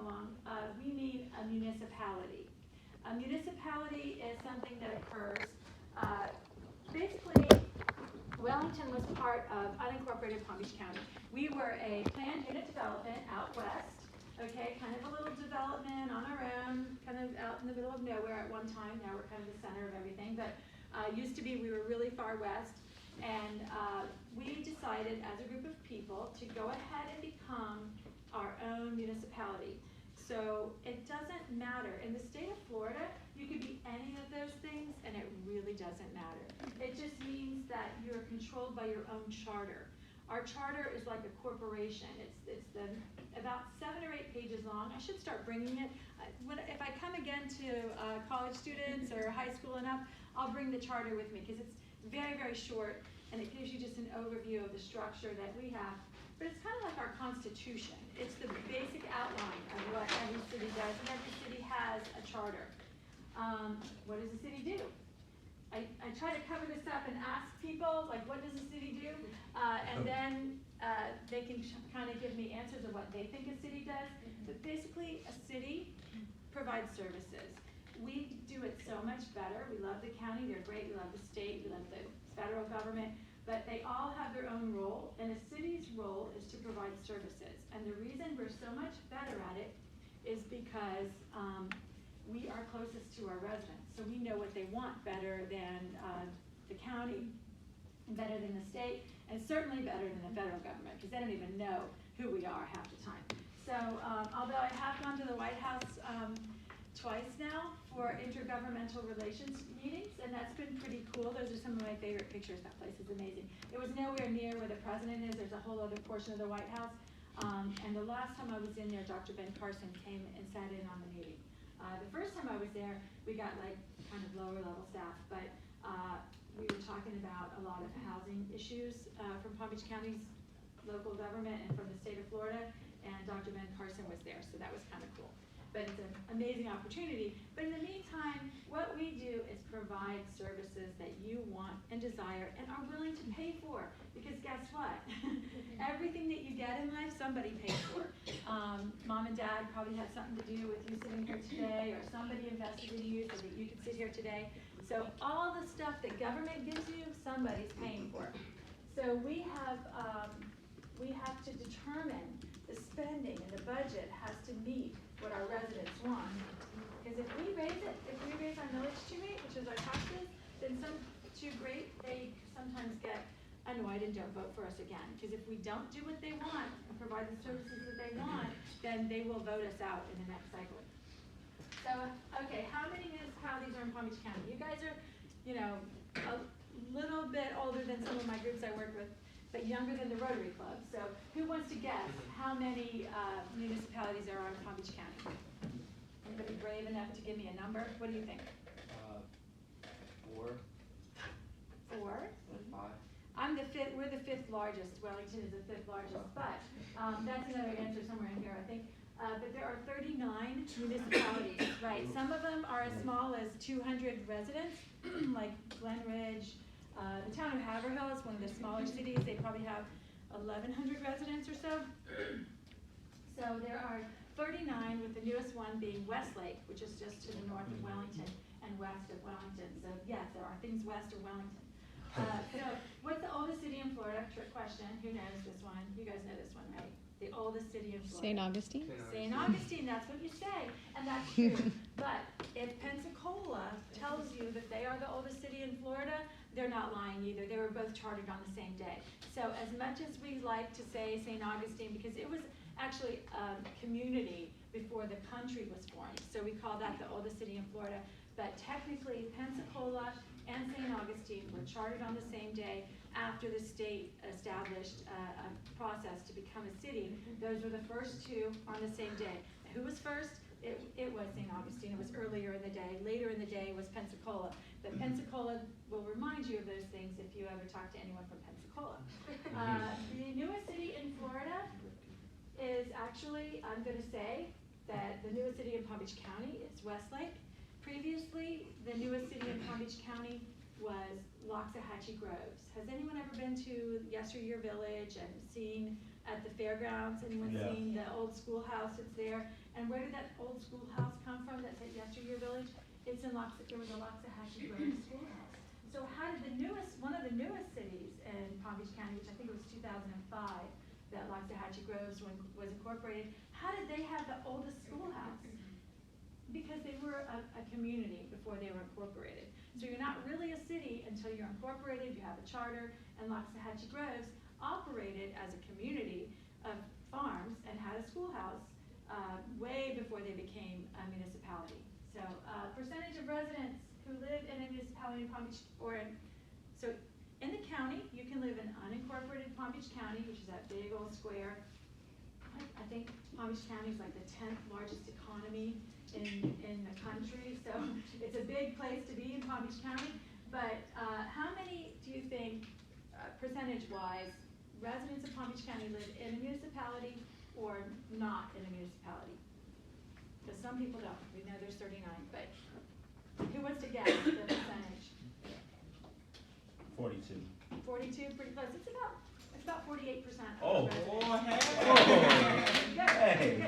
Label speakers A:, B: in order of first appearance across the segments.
A: along, we mean a municipality. A municipality is something that occurs, basically, Wellington was part of unincorporated Palm Beach County. We were a planned unit development out west, okay, kind of a little development on our own, kind of out in the middle of nowhere at one time. Now we're kind of the center of everything, but used to be we were really far west, and we decided as a group of people to go ahead and become our own municipality. So it doesn't matter. In the state of Florida, you could be any of those things, and it really doesn't matter. It just means that you're controlled by your own charter. Our charter is like a corporation. It's about 7 or 8 pages long. I should start bringing it. If I come again to college students or high school and up, I'll bring the charter with me, because it's very, very short, and it gives you just an overview of the structure that we have. But it's kind of like our Constitution. It's the basic outline of what every city does, and every city has a charter. What does a city do? I try to cover this up and ask people, like, what does a city do? And then they can kind of give me answers of what they think a city does. But basically, a city provides services. We do it so much better. We love the county, they're great. We love the state, we love the federal government. But they all have their own role, and a city's role is to provide services. And the reason we're so much better at it is because we are closest to our residents. So we know what they want better than the county, better than the state, and certainly better than the federal government, because they don't even know who we are half the time. So although I have gone to the White House twice now for intergovernmental relations meetings, and that's been pretty cool. Those are some of my favorite pictures. That place is amazing. It was nowhere near where the president is. There's a whole other portion of the White House. And the last time I was in there, Dr. Ben Carson came and sat in on the meeting. The first time I was there, we got like kind of lower level staff, but we were talking about a lot of housing issues from Palm Beach County's local government and from the state of Florida, and Dr. Ben Carson was there, so that was kind of cool. But it's an amazing opportunity. But in the meantime, what we do is provide services that you want and desire and are willing to pay for. Because guess what? Everything that you get in life, somebody pays for. Mom and dad probably had something to do with you sitting here today, or somebody invested in you so that you could sit here today. So all the stuff that government gives you, somebody's paying for. So we have to determine the spending, and the budget has to meet what our residents want. Because if we raise our millage too rate, which is our taxes, then some too great, they sometimes get annoyed and don't vote for us again. Because if we don't do what they want and provide the services that they want, then they will vote us out in the next cycle. So, okay, how many municipalities are in Palm Beach County? You guys are, a little bit older than some of my groups I work with, but younger than the Rotary Club. So who wants to guess how many municipalities there are in Palm Beach County? Anybody brave enough to give me a number? What do you think?
B: 4.
A: 4?
B: 5.
A: We're the 5th largest. Wellington is the 5th largest, but that's another answer somewhere in here, I think. But there are 39 municipalities, right? Some of them are as small as 200 residents, like Glen Ridge. The town of Haverhill is one of the smaller cities. They probably have 1,100 residents or so. So there are 39, with the newest one being Westlake, which is just to the north of Wellington and west of Wellington. So yes, there are things west of Wellington. So what's the oldest city in Florida? Trick question. Who knows this one? You guys know this one, right? The oldest city in Florida.
C: St. Augustine?
A: St. Augustine, that's what you say, and that's true. But if Pensacola tells you that they are the oldest city in Florida, they're not lying either. They were both chartered on the same day. So as much as we like to say St. Augustine, because it was actually a community before the country was formed, so we call that the oldest city in Florida. But technically, Pensacola and St. Augustine were chartered on the same day after the state established a process to become a city. Those were the first two on the same day. Who was first? It was St. Augustine. It was earlier in the day. Later in the day was Pensacola. But Pensacola will remind you of those things if you ever talk to anyone from Pensacola. The newest city in Florida is actually, I'm going to say that the newest city in Palm Beach County is Westlake. Previously, the newest city in Palm Beach County was Loxahatchee Groves. Has anyone ever been to Yesteryear Village and seen at the fairgrounds. Anyone
C: Yeah.
A: seen the old schoolhouse that's there? And where did that old schoolhouse come from that's at Yesteryear Village? It's in there was a Loxahatchee Grove schoolhouse. So how did one of the newest cities in Palm Beach County, which I think it was 2005, that Loxahatchee Groves was incorporated, how did they have the oldest schoolhouse? Because they were a community before they were incorporated. So you're not really a city until you're incorporated, you have a charter, and Loxahatchee Groves operated as a community of farms and had a schoolhouse way before they became a municipality. So percentage of residents who live in a municipality in Palm Beach, so in the county, you can live in unincorporated Palm Beach County, which is that big old square. I think Palm Beach County is like the 10th largest economy in the country, so it's a big place to be in Palm Beach County. But how many do you think, percentage-wise, residents of Palm Beach County live in a municipality or not in a municipality? Because some people don't. We know there's 39, but who wants to guess the percentage?
C: 42.
A: 42, pretty close. It's about 48%.
C: Oh,
A: Hey.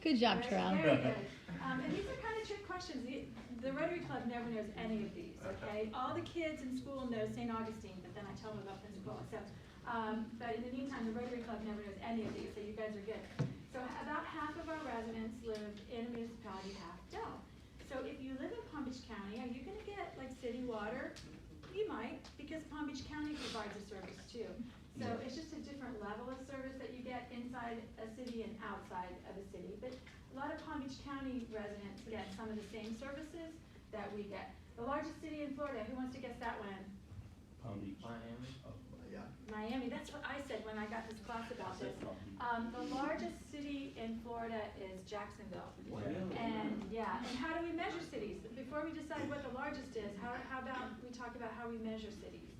D: Good job, Terrell.
A: Very good. And these are kind of trick questions. The Rotary Club never knows any of these, okay? All the kids in school know St. Augustine, but then I tell them about Pensacola. So, but in the meantime, the Rotary Club never knows any of these, so you guys are good. So about half of our residents live in a municipality, half don't. So if you live in Palm Beach County, are you going to get like city water? You might, because Palm Beach County provides a service too. So it's just a different level of service that you get inside a city and outside of a city. But a lot of Palm Beach County residents get some of the same services that we get. The largest city in Florida, who wants to guess that one?
C: Palm Beach.
B: Miami.
C: Oh, yeah.
A: Miami, that's what I said when I got this class about this. The largest city in Florida is Jacksonville. And yeah, and how do we measure cities? Before we decide what the largest is, how about we talk about how we measure cities?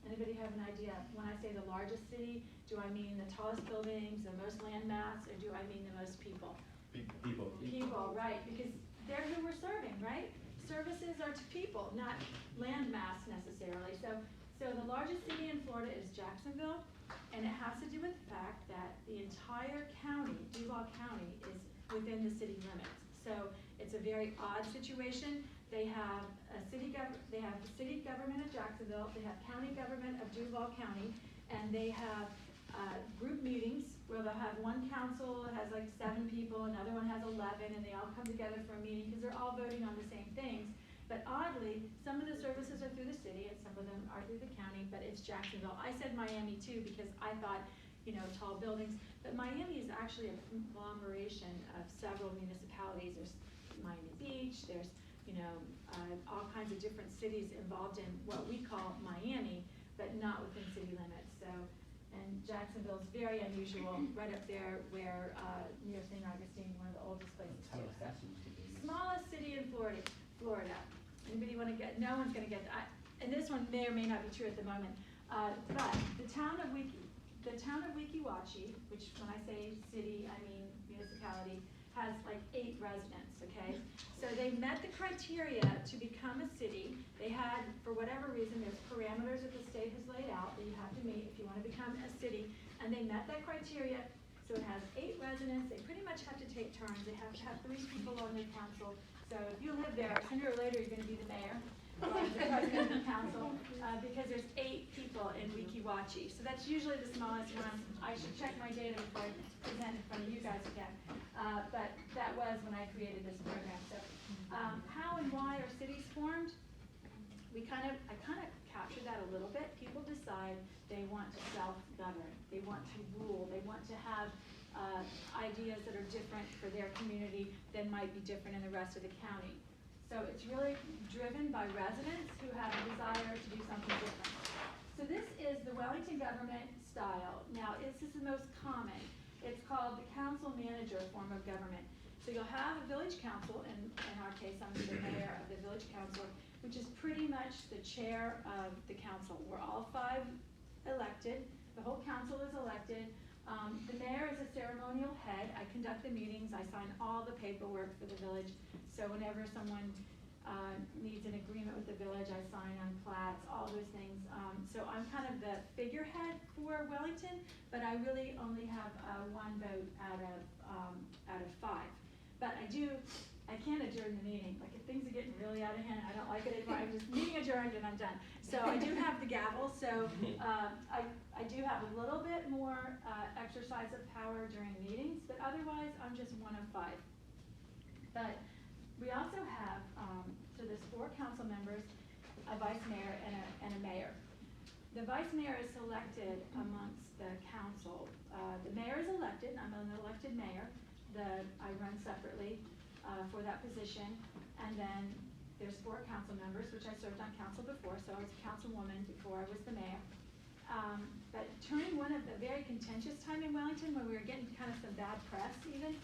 A: Anybody have an idea? When I say the largest city, do I mean the tallest buildings, the most land mass, or do I mean the most people?
C: People.
A: People, right, because they're who we're serving, right? Services are to people, not land mass necessarily. So the largest city in Florida is Jacksonville, and it has to do with the fact that the entire county, Duval County, is within the city limits. So it's a very odd situation. They have the city government of Jacksonville, they have county government of Duval County, and they have group meetings where they'll have one council that has like 7 people, another one has 11, and they all come together for a meeting because they're all voting on the same things. But oddly, some of the services are through the city and some of them are through the county, but it's Jacksonville. I said Miami too because I thought, tall buildings, but Miami is actually a conglomeration of several municipalities. There's Miami Beach, there's all kinds of different cities involved in what we call Miami, but not within city limits. So, and Jacksonville's very unusual, right up there where near St. Augustine, one of the oldest places too. So, smallest city in Florida. Anybody want to get? No one's going to get that. And this one may or may not be true at the moment. But the town of Weeki-Wachee, which when I say city, I mean municipality, has like 8 residents, okay? So they met the criteria to become a city. They had, for whatever reason, there's parameters that the state has laid out that you have to meet if you want to become a city, and they met that criteria. So it has 8 residents. They pretty much have to take turns. They have to have 3 people on their council. So if you live there, sooner or later you're going to be the mayor or the president of the council because there's 8 people in Weeki-Wachee. So that's usually the smallest one. I should check my data before I present in front of you guys again. But that was when I created this program. So how and why are cities formed? I kind of captured that a little bit. People decide they want to self-govern. They want to rule. They want to have ideas that are different for their community than might be different in the rest of the county. So it's really driven by residents who have a desire to do something different. So this is the Wellington government style. Now, this is the most common. It's called the council manager form of government. So you'll have a village council, and in our case, I'm the mayor of the village council, which is pretty much the chair of the council. We're all 5 elected. The whole council is elected. The mayor is a ceremonial head. I conduct the meetings. I sign all the paperwork for the village. So whenever someone needs an agreement with the village, I sign on plats, all those things. So I'm kind of the figurehead for Wellington, but I really only have one vote out of 5. But I can't adjourn the meeting. Like if things are getting really out of hand, I don't like it anymore. I'm just meeting adjourned and I'm done. So I do have the gavel. So I do have a little bit more exercise of power during meetings, but otherwise I'm just one of 5. But we also have, so there's 4 council members, a vice mayor, and a mayor. The vice mayor is selected amongst the council. The mayor is elected. I'm an elected mayor. I run separately for that position. And then there's 4 council members, which I served on council before, so I was a councilwoman before I was the mayor. But during one of the very contentious time in Wellington, when we were getting kind of some bad press even,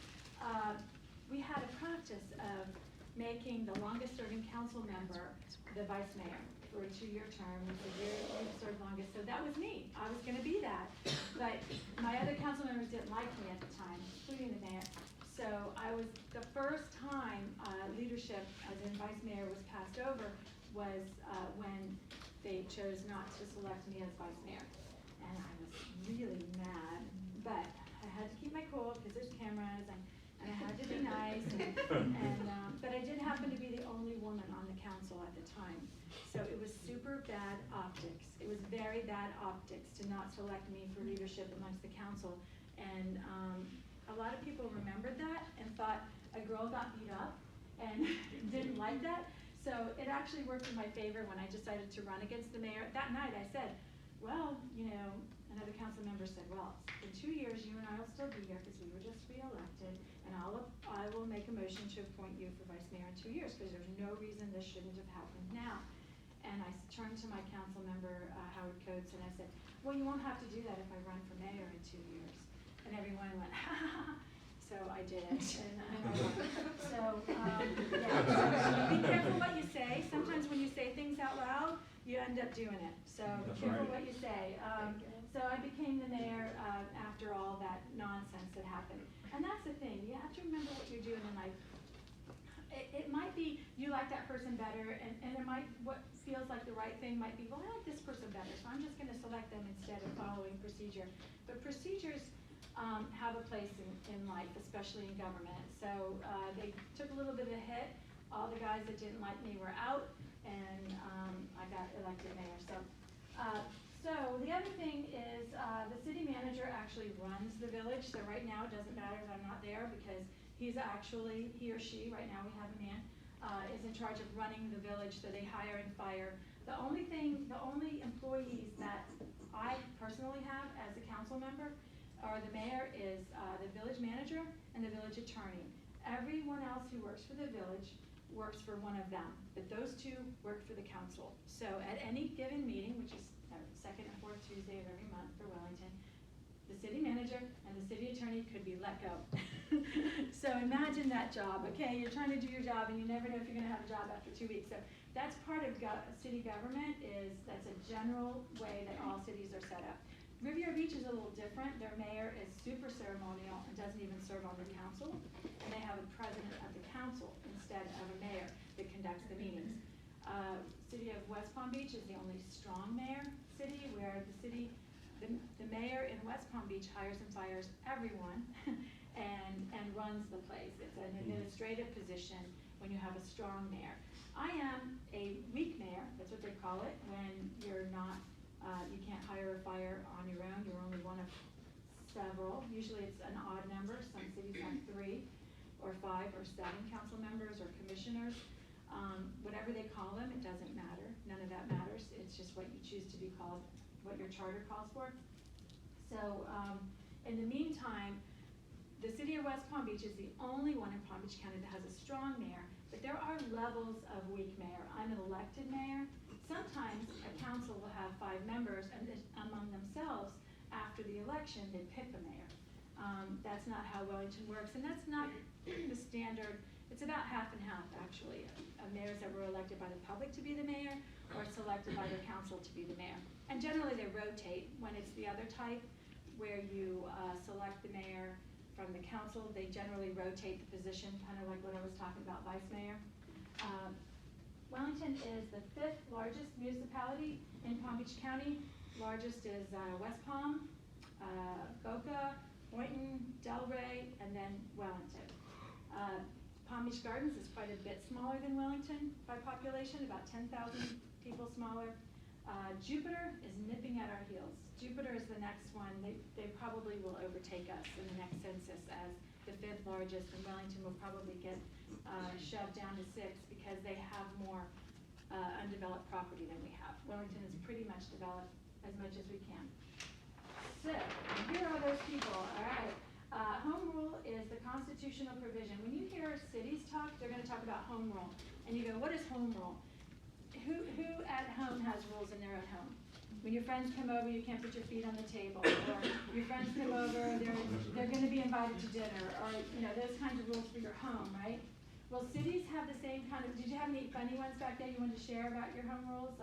A: we had a practice of making the longest serving council member the vice mayor for a 2-year term. We said, you served longest, so that was me. I was gonna be that. But my other council members didn't like me at the time, including the mayor. So I was, the first time leadership as in vice mayor was passed over was when they chose not to select me as vice mayor. And I was really mad, but I had to keep my cool because there's cameras and I had to be nice, but I did happen to be the only woman on the council at the time. So it was super bad optics. It was very bad optics to not select me for leadership amongst the council. And a lot of people remembered that and thought a girl got beat up and didn't like that. So it actually worked in my favor when I decided to run against the mayor. That night I said, well, another council member said, well, in 2 years you and I will still be here because we were just re-elected, and I will make a motion to appoint you for vice mayor in 2 years because there's no reason this shouldn't have happened now. And I turned to my council member, Howard Coates, and I said, well, you won't have to do that if I run for mayor in 2 years. And everyone went, ha ha ha. So I did it, and I won. So, yeah, so be careful what you say. Sometimes when you say things out loud, you end up doing it. So be careful what you say. So I became the mayor after all that nonsense that happened. And that's the thing, you have to remember what you're doing in life. It might be you like that person better, and it might, what feels like the right thing might be, well, I like this person better, so I'm just gonna select them instead of following procedure. But procedures have a place in life, especially in government. So they took a little bit of a hit. All the guys that didn't like me were out, and I got elected mayor. So the other thing is the city manager actually runs the village. So right now it doesn't matter that I'm not there because he or she, right now we have a man, is in charge of running the village. So they hire and fire. The only employees that I personally have as a council member are the mayor, is the village manager, and the village attorney. Everyone else who works for the village works for one of them, but those 2 work for the council. So at any given meeting, which is second and 4th Tuesday of every month for Wellington, the city manager and the city attorney could be let go. So imagine that job. Okay, you're trying to do your job and you never know if you're gonna have a job after 2 weeks. So that's part of city government, that's a general way that all cities are set up. Riviera Beach is a little different. Their mayor is super ceremonial and doesn't even serve on the council. And they have a president of the council instead of a mayor that conducts the meetings. City of West Palm Beach is the only strong mayor city where the mayor in West Palm Beach hires and fires everyone and runs the place. It's an administrative position when you have a strong mayor. I am a weak mayor, that's what they call it, when you're not you can't hire or fire on your own. You're only one of several. Usually it's an odd number. Some cities have 3 or 5 or 7 council members or commissioners. Whatever they call them, it doesn't matter. None of that matters. It's just what you choose to be called, what your charter calls for. So in the meantime, the city of West Palm Beach is the only one in Palm Beach County that has a strong mayor, but there are levels of weak mayor. I'm an elected mayor. Sometimes a council will have 5 members, and among themselves, after the election, they pick a mayor. That's not how Wellington works, and that's not the standard. It's about half and half, actually, mayors that were elected by the public to be the mayor or selected by their council to be the mayor. And generally, they rotate. When it's the other type, where you select the mayor from the council, they generally rotate the position, kind of like what I was talking about, vice mayor. Wellington is the 5th largest municipality in Palm Beach County. Largest is West Palm, Boca, Boynton, Delray, and then Wellington. Palm Beach Gardens is quite a bit smaller than Wellington by population, about 10,000 people smaller. Jupiter is nipping at our heels. Jupiter is the next one. They probably will overtake us in the next census as the 5th largest, and Wellington will probably get shoved down to 6th because they have more undeveloped property than we have. Wellington is pretty much developed as much as we can. So, here are those people, all right. Home rule is the constitutional provision. When you hear cities talk, they're gonna talk about home rule. And you go, what is home rule? Who at home has rules in their own home? When your friends come over, you can't put your feet on the table, or your friends come over, they're gonna be invited to dinner, or those kinds of rules for your home, right? Well, cities have the same kind of, did you have any funny ones back there you wanted to share about your home rules?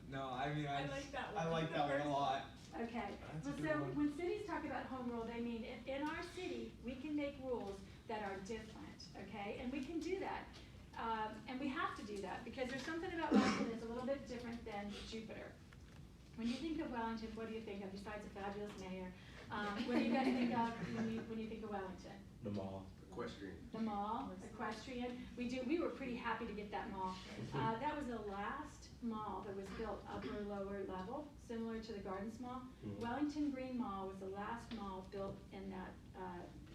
D: No, I mean,
E: I like that one.
D: I like that one a lot.
A: Okay,
D: That's
A: well,
D: a good
A: so
D: one.
A: when cities talk about home rule, they mean in our city, we can make rules that are different, okay? And we can do that. And we have to do that because there's something about Wellington that's a little bit different than Jupiter. When you think of Wellington, what do you think of besides a fabulous mayor? What do you guys think of when you think of Wellington?
C: The mall.
B: Equestrian.
A: The mall, equestrian. We were pretty happy to get that mall. That was the last mall that was built upper lower level, similar to the Gardens Mall. Wellington Green Mall was the last mall built in that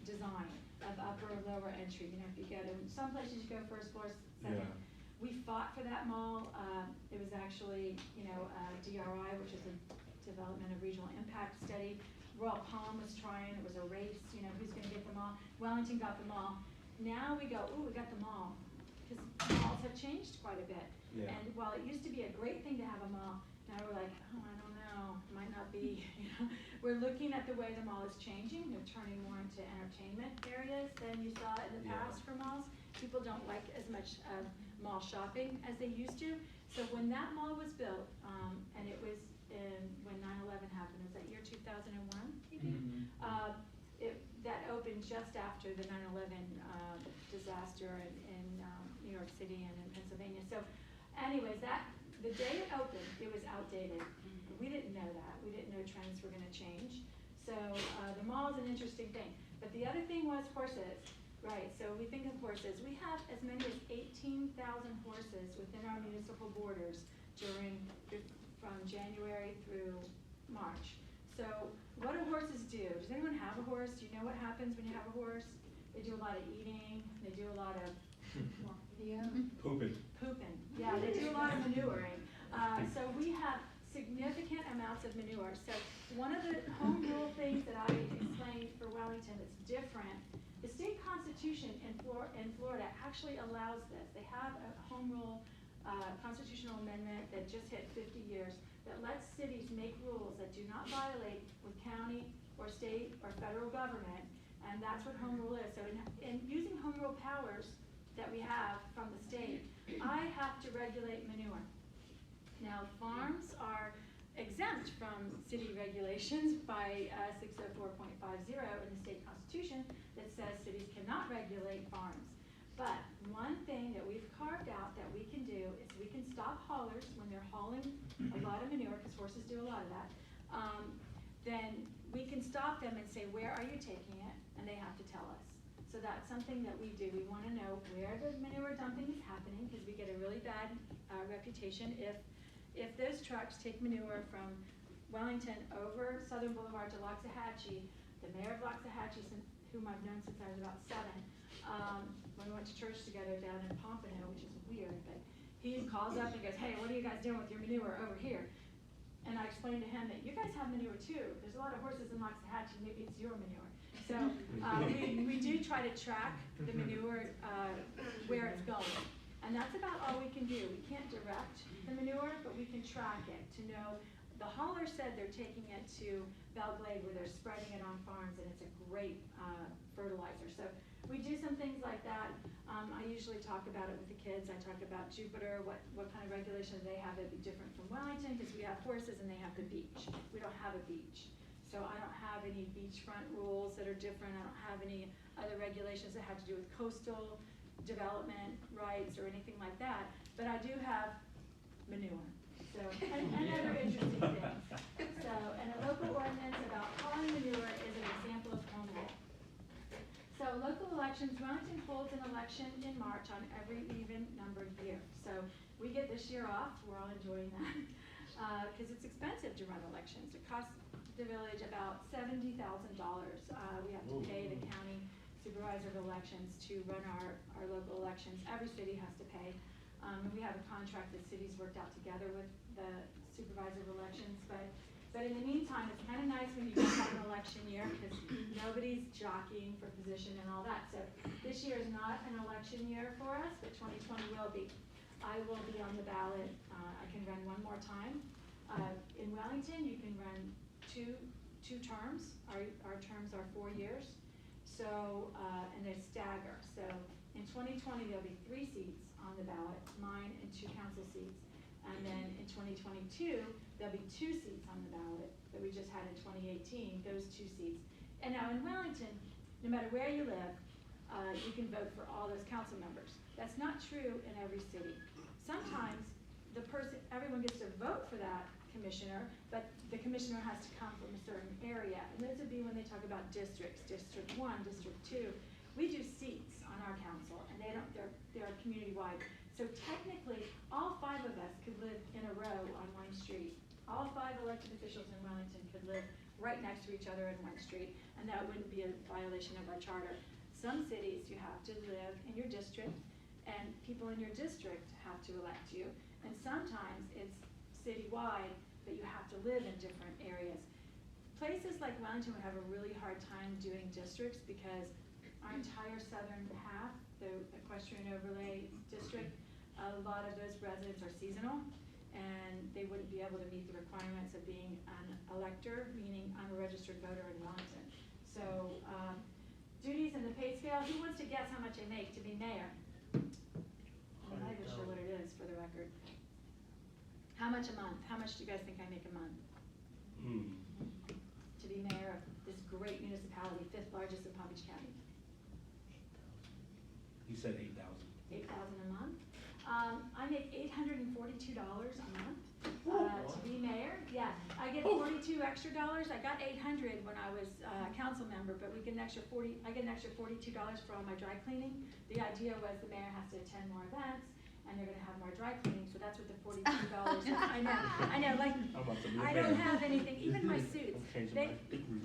A: design of upper or lower entry. If you go to some places you go first floor, second.
C: Yeah.
A: We fought for that mall. It was actually, DRI, which is a Development of Regional Impact Study. Royal Palm was trying. It was a race. Who's going to get the mall? Wellington got the mall. Now we go, ooh, we got the mall, because malls have changed quite a bit.
C: Yeah.
A: And while it used to be a great thing to have a mall, now we're like, oh, I don't know, might not be. We're looking at the way the mall is changing. They're turning more into entertainment areas than you saw in the past for malls. People don't like as much of mall shopping as they used to. So when that mall was built, and it was when 9/11 happened, was that year 2001, maybe? That opened just after the 9/11 disaster in New York City and in Pennsylvania. So anyways, the day it opened, it was outdated. We didn't know that. We didn't know trends were gonna change. So the mall is an interesting thing. But the other thing was horses, right? So we think of horses. We have as many as 18,000 horses within our municipal borders from January through March. So what do horses do? Does anyone have a horse? Do you know what happens when you have a horse? They do a lot of eating. They do a lot of
C: Pooping.
A: pooping. Yeah, they do a lot of manuring. So we have significant amounts of manure. So one of the home rule things that I explained for Wellington that's different, the state constitution in Florida actually allows this. They have a home rule constitutional amendment that just hit 50 years that lets cities make rules that do not violate with county or state or federal government, and that's what home rule is. So in using home rule powers that we have from the state, I have to regulate manure. Now, farms are exempt from city regulations by 604.50 in the state constitution that says cities cannot regulate farms. But one thing that we've carved out that we can do is we can stop haulers when they're hauling a lot of manure, because horses do a lot of that. Then we can stop them and say, where are you taking it? And they have to tell us. So that's something that we do. We want to know where the manure dumping is happening, because we get a really bad reputation if those trucks take manure from Wellington over Southern Boulevard to Loxahatchee. The mayor of Loxahatchee, whom I've known since I was about 7, when we went to church together down in Pompano, which is weird, but he calls up and goes, hey, what are you guys doing with your manure over here? And I explained to him that you guys have manure too. There's a lot of horses in Loxahatchee, maybe it's your manure. So we do try to track the manure where it's going. And that's about all we can do. We can't direct the manure, but we can track it to know. The hauler said they're taking it to Belglade where they're spreading it on farms, and it's a great fertilizer. So we do some things like that. I usually talk about it with the kids. I talk about Jupiter, what kind of regulations they have that'd be different from Wellington, because we have horses and they have the beach. We don't have a beach. So I don't have any beachfront rules that are different. I don't have any other regulations that have to do with coastal development rights or anything like that. but I do have manure. So, and other interesting things. So, and a local ordinance about hauling manure is an example of home rule. So local elections, Wellington holds an election in March on every even numbered year. So we get this year off, we're all enjoying that, because it's expensive to run elections. It costs the village about $70,000. We have to pay the county supervisor of elections to run our local elections. Every city has to pay. We have a contract that cities worked out together with the supervisor of elections, but in the meantime, it's kind of nice when you don't have an election year because nobody's jockeying for position and all that. So this year is not an election year for us, but 2020 will be. I will be on the ballot. I can run one more time. In Wellington, you can run two terms. Our terms are 4 years. So, and they stagger. So in 2020, there'll be 3 seats on the ballot, mine and 2 council seats. And then in 2022, there'll be 2 seats on the ballot that we just had in 2018, those 2 seats. And now in Wellington, no matter where you live, you can vote for all those council members. That's not true in every city. Sometimes everyone gets to vote for that commissioner, but the commissioner has to come from a certain area. And those would be when they talk about districts, District 1, District 2. We do seats on our council, and they're community-wide. So technically, all 5 of us could live in a row on one street. All 5 elected officials in Wellington could live right next to each other in one street, and that wouldn't be a violation of our charter. Some cities, you have to live in your district, and people in your district have to elect you. And sometimes it's citywide, but you have to live in different areas. Places like Wellington would have a really hard time doing districts because our entire southern half, the equestrian overlay district, a lot of those residents are seasonal, and they wouldn't be able to meet the requirements of being an elector, meaning I'm a registered voter in Wellington. So duties and the pay scale, who wants to guess how much I make to be mayor? I'm not even sure what it is for the record. How much a month? How much do you guys think I make a month? To be mayor of this great municipality, 5th largest in Palm Beach County.
C: You said 8,000.
A: 8,000 a month. I make $842 a month to be mayor. Yeah, I get 42 extra dollars. I got 800 when I was a council member, but we get an extra 40. I get an extra $42 for all my dry cleaning. The idea was the mayor has to attend more events, and they're going to have more dry cleaning. So that's what the $42 is. I know. Like I don't have anything. Even my suits.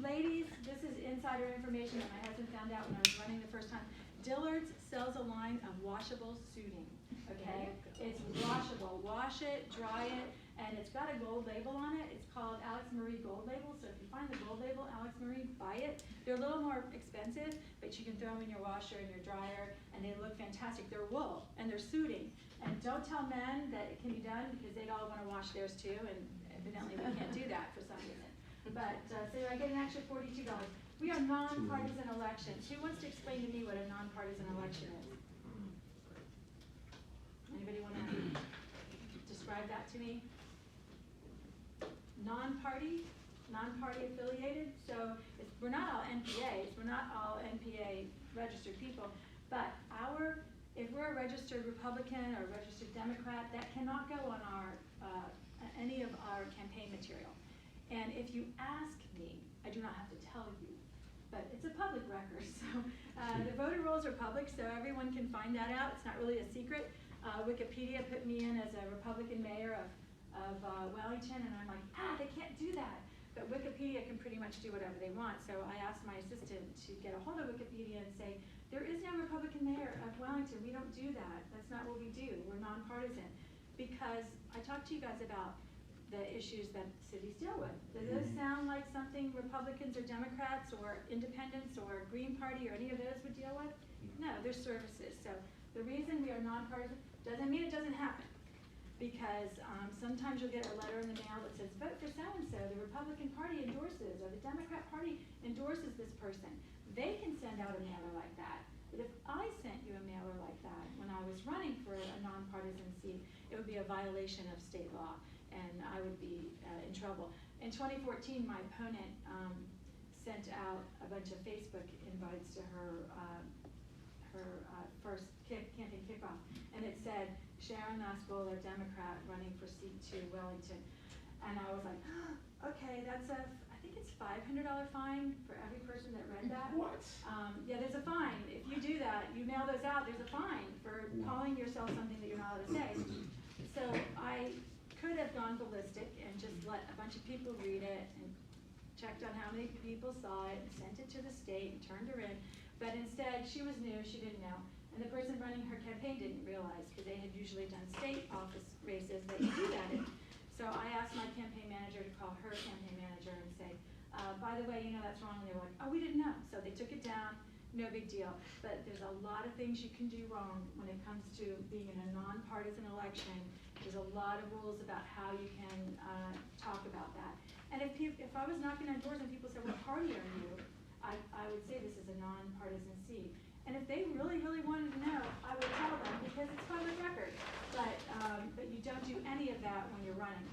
A: Ladies, this is insider information that my husband found out when I was running the first time. Dillard's sells a line of washable suiting, okay? It's washable. Wash it, dry it, and it's got a gold label on it. It's called Alex Marie Gold Label, so if you find the gold label, Alex Marie, buy it. They're a little more expensive, but you can throw them in your washer and your dryer, and they look fantastic. They're wool, and they're suiting. And don't tell men that it can be done, because they'd all want to wash theirs too, and evidently we can't do that for some reason. But, so I get an extra $42. We are nonpartisan elections. Who wants to explain to me what a nonpartisan election is? Anybody want to describe that to me? Non-party affiliated. So we're not all NPAs. We're not all NPA registered people. But if we're a registered Republican or registered Democrat, that cannot go on any of our campaign material. And if you ask me, I do not have to tell you, but it's a public record. So the voter rolls are public, so everyone can find that out. It's not really a secret. Wikipedia put me in as a Republican mayor of Wellington, and I'm like, they can't do that. But Wikipedia can pretty much do whatever they want. So I asked my assistant to get a hold of Wikipedia and say, there is no Republican mayor of Wellington. We don't do that. That's not what we do. We're nonpartisan. Because I talked to you guys about the issues that cities deal with. Does those sound like something Republicans or Democrats or independents or Green Party or any of those would deal with? No, they're services. So the reason we are nonpartisan doesn't mean it doesn't happen. Because sometimes you'll get a letter in the mail that says, vote for so-and-so, the Republican Party endorses, or the Democrat Party endorses this person. They can send out a mailer like that. But if I sent you a mailer like that when I was running for a nonpartisan seat, it would be a violation of state law, and I would be in trouble. In 2014, my opponent sent out a bunch of Facebook invites to her first campaign kickoff, and it said Sharon Masbouler, Democrat, running for seat 2, Wellington. And I was like, okay, that's I think it's $500 fine for every person that read that.
C: What?
A: Yeah, there's a fine. If you do that, you mail those out, there's a fine for calling yourself something that you're not allowed to say. So I could have gone ballistic and just let a bunch of people read it and checked on how many people saw it and sent it to the state and turned her in. But instead, she was new, she didn't know. And the person running her campaign didn't realize, because they had usually done state office races that you do that in. So I asked my campaign manager to call her campaign manager and say, by the way, that's wrong. And they were like, oh, we didn't know. So they took it down, no big deal. But there's a lot of things you can do wrong when it comes to being in a nonpartisan election. There's a lot of rules about how you can talk about that. And if I was knocking on doors and people said, what party are you? I would say this is a nonpartisan seat. And if they really, really wanted to know, I would tell them because it's public record. But you don't do any of that when you're running.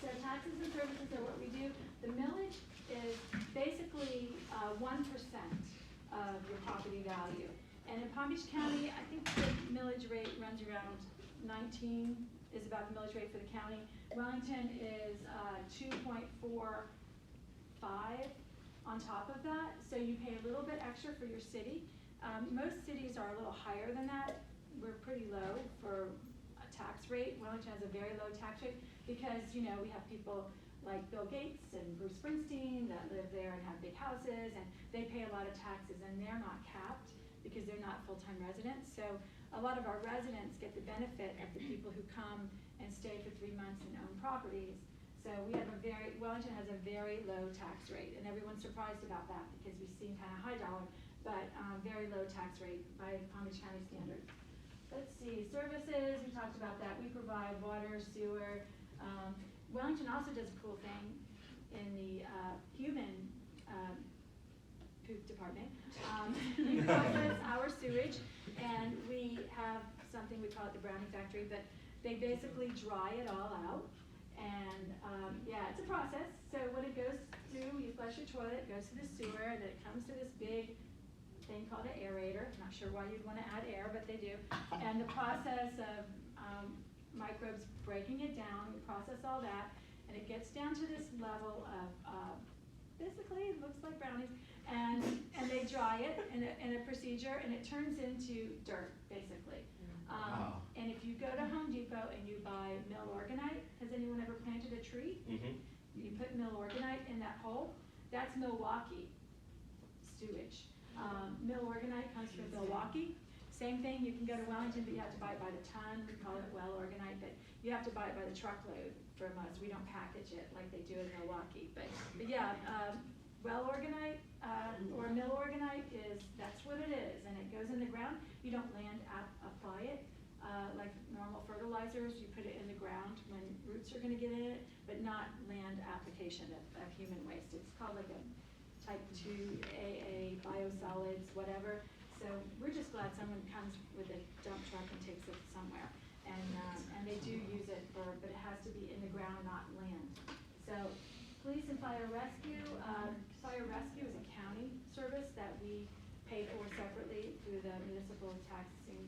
A: So taxes and services are what we do. The millage is basically 1% of your property value. And in Palm Beach County, I think the millage rate runs around 19 is about the millage rate for the county. Wellington is 2.45 on top of that. So you pay a little bit extra for your city. Most cities are a little higher than that. We're pretty low for a tax rate. Wellington has a very low tax rate because, we have people like Bill Gates and Bruce Springsteen that live there and have big houses, and they pay a lot of taxes, and they're not capped because they're not full-time residents. So a lot of our residents get the benefit of the people who come and stay for 3 months and own properties. So Wellington has a very low tax rate, and everyone's surprised about that because we seem kind of high dollar, but very low tax rate by Palm Beach County standards. Let's see, services, we talked about that. We provide water, sewer. Wellington also does a cool thing in the human poop department. We process our sewage, and we have something, we call it the brownie factory, but they basically dry it all out. And it's a process. So when it goes through, you flush your toilet, it goes to the sewer, and then it comes to this big thing called an aerator. I'm not sure why you'd want to add air, but they do. And the process of microbes breaking it down, we process all that, and it gets down to this level of basically it looks like brownies, and they dry it in a procedure, and it turns into dirt basically.
C: Wow.
A: And if you go to Home Depot and you buy mill organite, has anyone ever planted a tree?
C: Mm-hmm.
A: You put mill organite in that hole, that's Milwaukee sewage. Mill organite comes from Milwaukee. Same thing, you can go to Wellington, but you have to buy it by the ton. We call it well organite, but you have to buy it by the truckload from us. We don't package it like they do in Milwaukee. But yeah, well organite or mill organite that's what it is, and it goes in the ground. You don't land apply it like normal fertilizers. You put it in the ground when roots are going to get in it, but not land application of human waste. It's called like a type 2 AA biosolids, whatever. So we're just glad someone comes with a dump truck and takes it somewhere, and they do use it but it has to be in the ground, not land. So police and fire rescue. Fire rescue is a county service that we pay for separately through the municipal taxing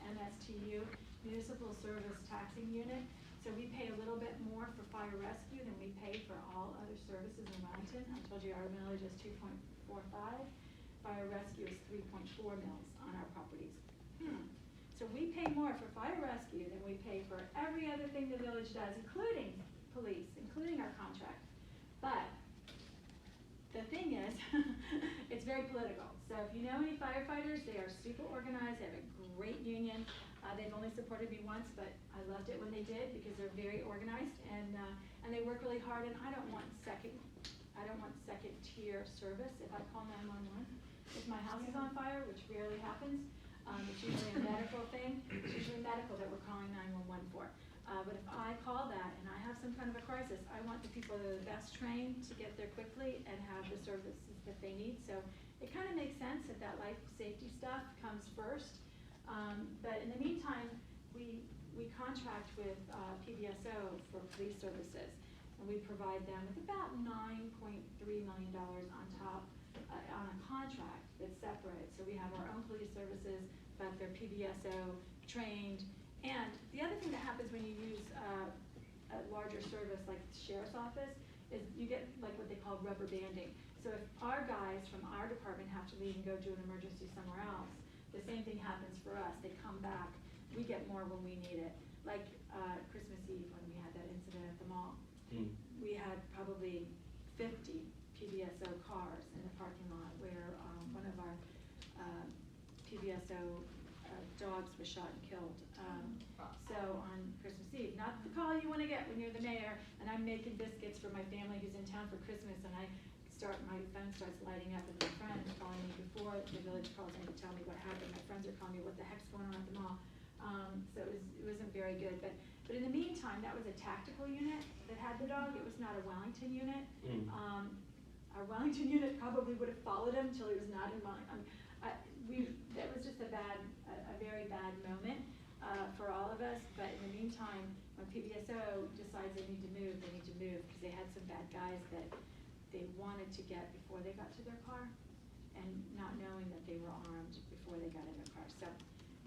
A: MSTU, municipal service taxing unit. So we pay a little bit more for fire rescue than we pay for all other services in Wellington. I told you our millage is 2.45. Fire rescue is 3.4 mils on our properties. So we pay more for fire rescue than we pay for every other thing the village does, including police, including our contract. But the thing is, it's very political. So if you know any firefighters, they are super organized. They have a great union. They've only supported me once, but I loved it when they did because they're very organized and they work really hard. And I don't want second tier service if I call 911. If my house is on fire, which rarely happens, it's usually a medical thing. It's usually medical that we're calling 911 for. But if I call that and I have some kind of a crisis, I want the people that are the best trained to get there quickly and have the services that they need. So it kind of makes sense that life safety stuff comes first. But in the meantime, we contract with PBSO for police services, and we provide them with about $9.3 million on top on a contract that's separate. So we have our own police services, but they're PBSO trained. And the other thing that happens when you use a larger service like the sheriff's office is you get like what they call rubber banding. So if our guys from our department have to leave and go do an emergency somewhere else, the same thing happens for us. They come back. We get more when we need it. Like Christmas Eve when we had that incident at the mall. We had probably 50 PBSO cars in the parking lot where one of our PBSO dogs was shot and killed. So on Christmas Eve, not the call you want to get when you're the mayor and I'm making biscuits for my family who's in town for Christmas and my phone starts lighting up and my friend is calling me before the village calls me to tell me what happened. My friends are calling me what the heck's going on at the mall. So it wasn't very good. But in the meantime, that was a tactical unit that had the dog. It was not a Wellington unit. Our Wellington unit probably would have followed him until he was not in Wellington. That was just a very bad moment for all of us. But in the meantime, when PBSO decides they need to move because they had some bad guys that they wanted to get before they got to their car, and not knowing that they were armed before they got in their car. So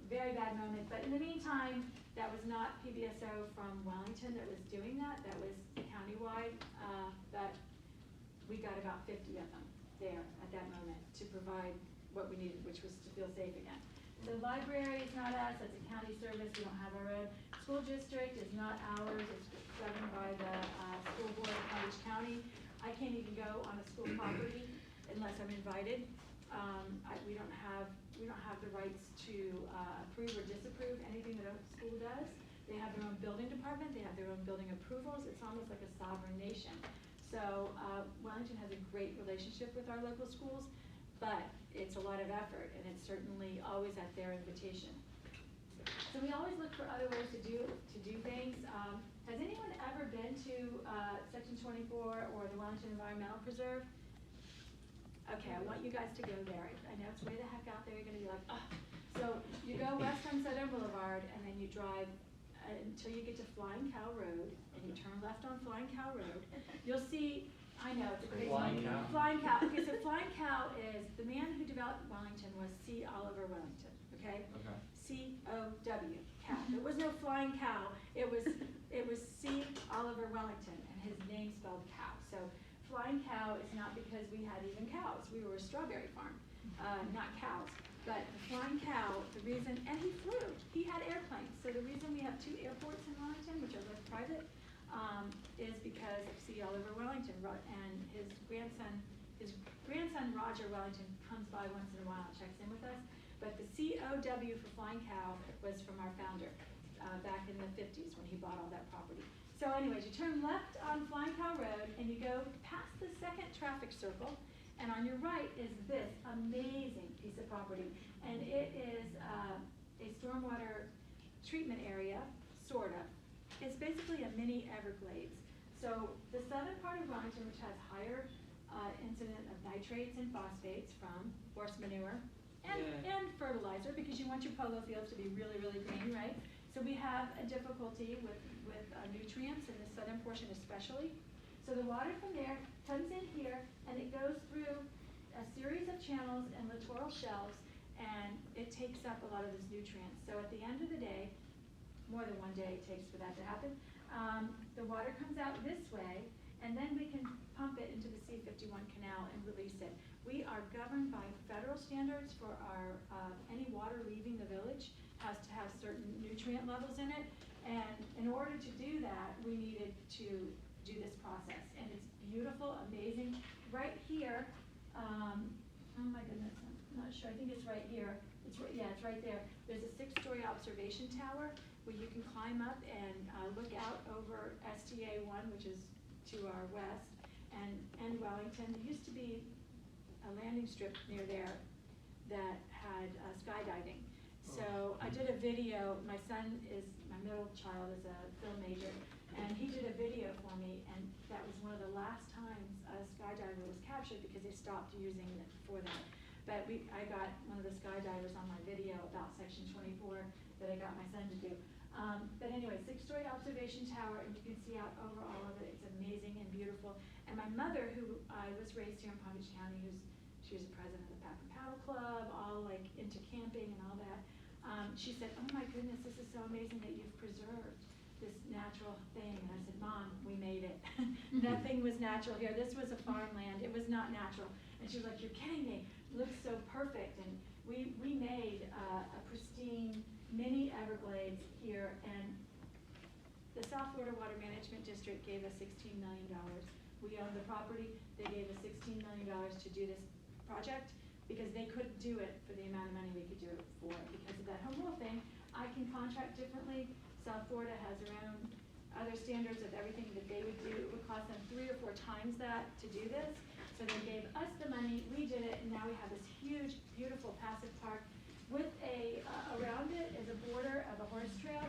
A: very bad moment. But in the meantime, that was not PBSO from Wellington that was doing that. That was countywide. But we got about 50 of them there at that moment to provide what we needed, which was to feel safe again. The library is not us, that's a county service, we don't have our own. School district is not ours, it's governed by the school board of Palm Beach County. I can't even go on a school property unless I'm invited. We don't have the rights to approve or disapprove anything that a school does. They have their own building department, they have their own building approvals, it's almost like a sovereign nation. So Wellington has a great relationship with our local schools, but it's a lot of effort, and it's certainly always at their invitation. So we always look for other ways to do things. Has anyone ever been to Section 24 or the Wellington Environmental Preserve? Okay, I want you guys to go there. I know it's way the heck out there. You're going to be like, oh. So you go west on Southern Boulevard, and then you drive until you get to Flying Cow Road, and you turn left on Flying Cow Road. You'll see, I know, it's a crazy
B: Flying Cow?
A: Flying Cow. Okay, so Flying Cow is, the man who developed Wellington was C. Oliver Wellington, okay?
B: Okay.
A: C-O-W, cow. There was no flying cow. It was C. Oliver Wellington, and his name spelled cow. So Flying Cow is not because we had even cows. We were a strawberry farm, not cows. But the Flying Cow, the reason, and he flew. He had airplanes. So the reason we have 2 airports in Wellington, which are both private, is because of C. Oliver Wellington, and his grandson Roger Wellington comes by once in a while and checks in with us. But the C-O-W for Flying Cow was from our founder back in the 50s when he bought all that property. So anyways, you turn left on Flying Cow Road and you go past the second traffic circle, and on your right is this amazing piece of property. And it is a stormwater treatment area, sort of. It's basically a mini Everglades. So the southern part of Wellington, which has higher incident of nitrates and phosphates from horse manure, and fertilizer, because you want your polo fields to be really, really green, right? So we have a difficulty with nutrients in the southern portion especially. So the water from there comes in here, and it goes through a series of channels and littoral shelves, and it takes up a lot of those nutrients. So at the end of the day, more than one day it takes for that to happen, the water comes out this way, and then we can pump it into the C-51 canal and release it. We are governed by federal standards for our, any water leaving the village has to have certain nutrient levels in it. And in order to do that, we needed to do this process. And it's beautiful, amazing. Right here, oh my goodness, I'm not sure, I think it's right here. It's right there. There's a 6-story observation tower where you can climb up and look out over STA1, which is to our west, and Wellington. There used to be a landing strip near there that had skydiving. So I did a video. My middle child is a film major, and he did a video for me, and that was one of the last times a skydiver was captured because they stopped using it for that. But I got one of the skydivers on my video about Section 24 that I got my son to do. But anyway, 6-story observation tower, and you can see out over all of it. It's amazing and beautiful. And my mother, who I was raised here in Palm Beach County, she she was the president of the Pack and Paddle Club, all like into camping and all that. She said, oh my goodness, this is so amazing that you've preserved this natural thing. And I said, Mom, we made it. Nothing was natural here. This was a farmland. It was not natural. And she was like, you're kidding me. It looks so perfect. And we made a pristine mini Everglades here. And the South Florida Water Management District gave us $16 million. We owned the property. They gave us $16 million to do this project because they couldn't do it for the amount of money we could do it for because of that home rule thing. I can contract differently. South Florida has their own other standards of everything that they would do. It would cost them 3 or 4 times that to do this. So they gave us the money, we did it, and now we have this huge, beautiful passive park with a, around it is a border of a horse trail.